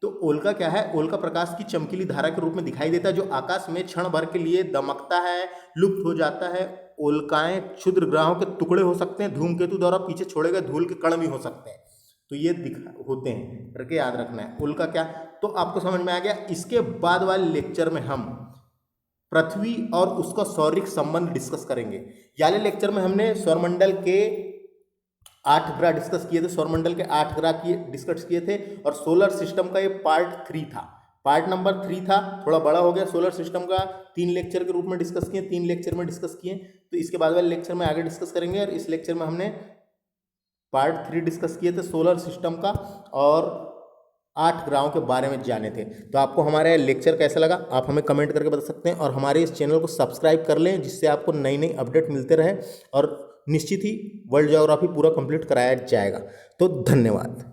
तो उल्का क्या है? उल्का प्रकाश की चमकीली धारा के रूप में दिखाई देता है जो आकाश में क्षण भर के लिए दमकता है, लुप्त हो जाता है। उल्काएं क्षुद्र ग्रहों के टुकड़े हो सकते हैं, धूमकेतु द्वारा पीछे छोड़े गए धूल के कण भी हो सकते हैं। तो ये होते हैं, करके याद रखना है। उल्का क्या, तो आपको समझ में आ गया। इसके बाद वाले लेक्चर में हम पृथ्वी और उसका सौरिक संबंध डिस्कस करेंगे। याले लेक्चर में हमने सौरमंडल के 8 ग्रह डिस्कस किए थे, सौरमंडल के 8 ग्रह डिस्कस किए थे। और सोलर सिस्टम का ये पार्ट 3 था, पार्ट नंबर 3 था। थोड़ा बड़ा हो गया। सोलर सिस्टम का 3 लेक्चर के रूप में डिस्कस किए, 3 लेक्चर में डिस्कस किए। तो इसके बाद वाले लेक्चर में आगे डिस्कस करेंगे। और इस लेक्चर में हमने पार्ट 3 डिस्कस किए थे सोलर सिस्टम का। और 8 ग्रहों के बारे में जाने थे। तो आपको हमारा लेक्चर कैसा लगा आप हमें कमेंट करके बता सकते हैं, और हमारे इस चैनल को सब्सक्राइब कर लें जिससे आपको नई नई अपडेट मिलते रहे, और निश्चित ही वर्ल्ड ज्योग्राफी पूरा कंप्लीट कराया जाएगा। तो धन्यवाद।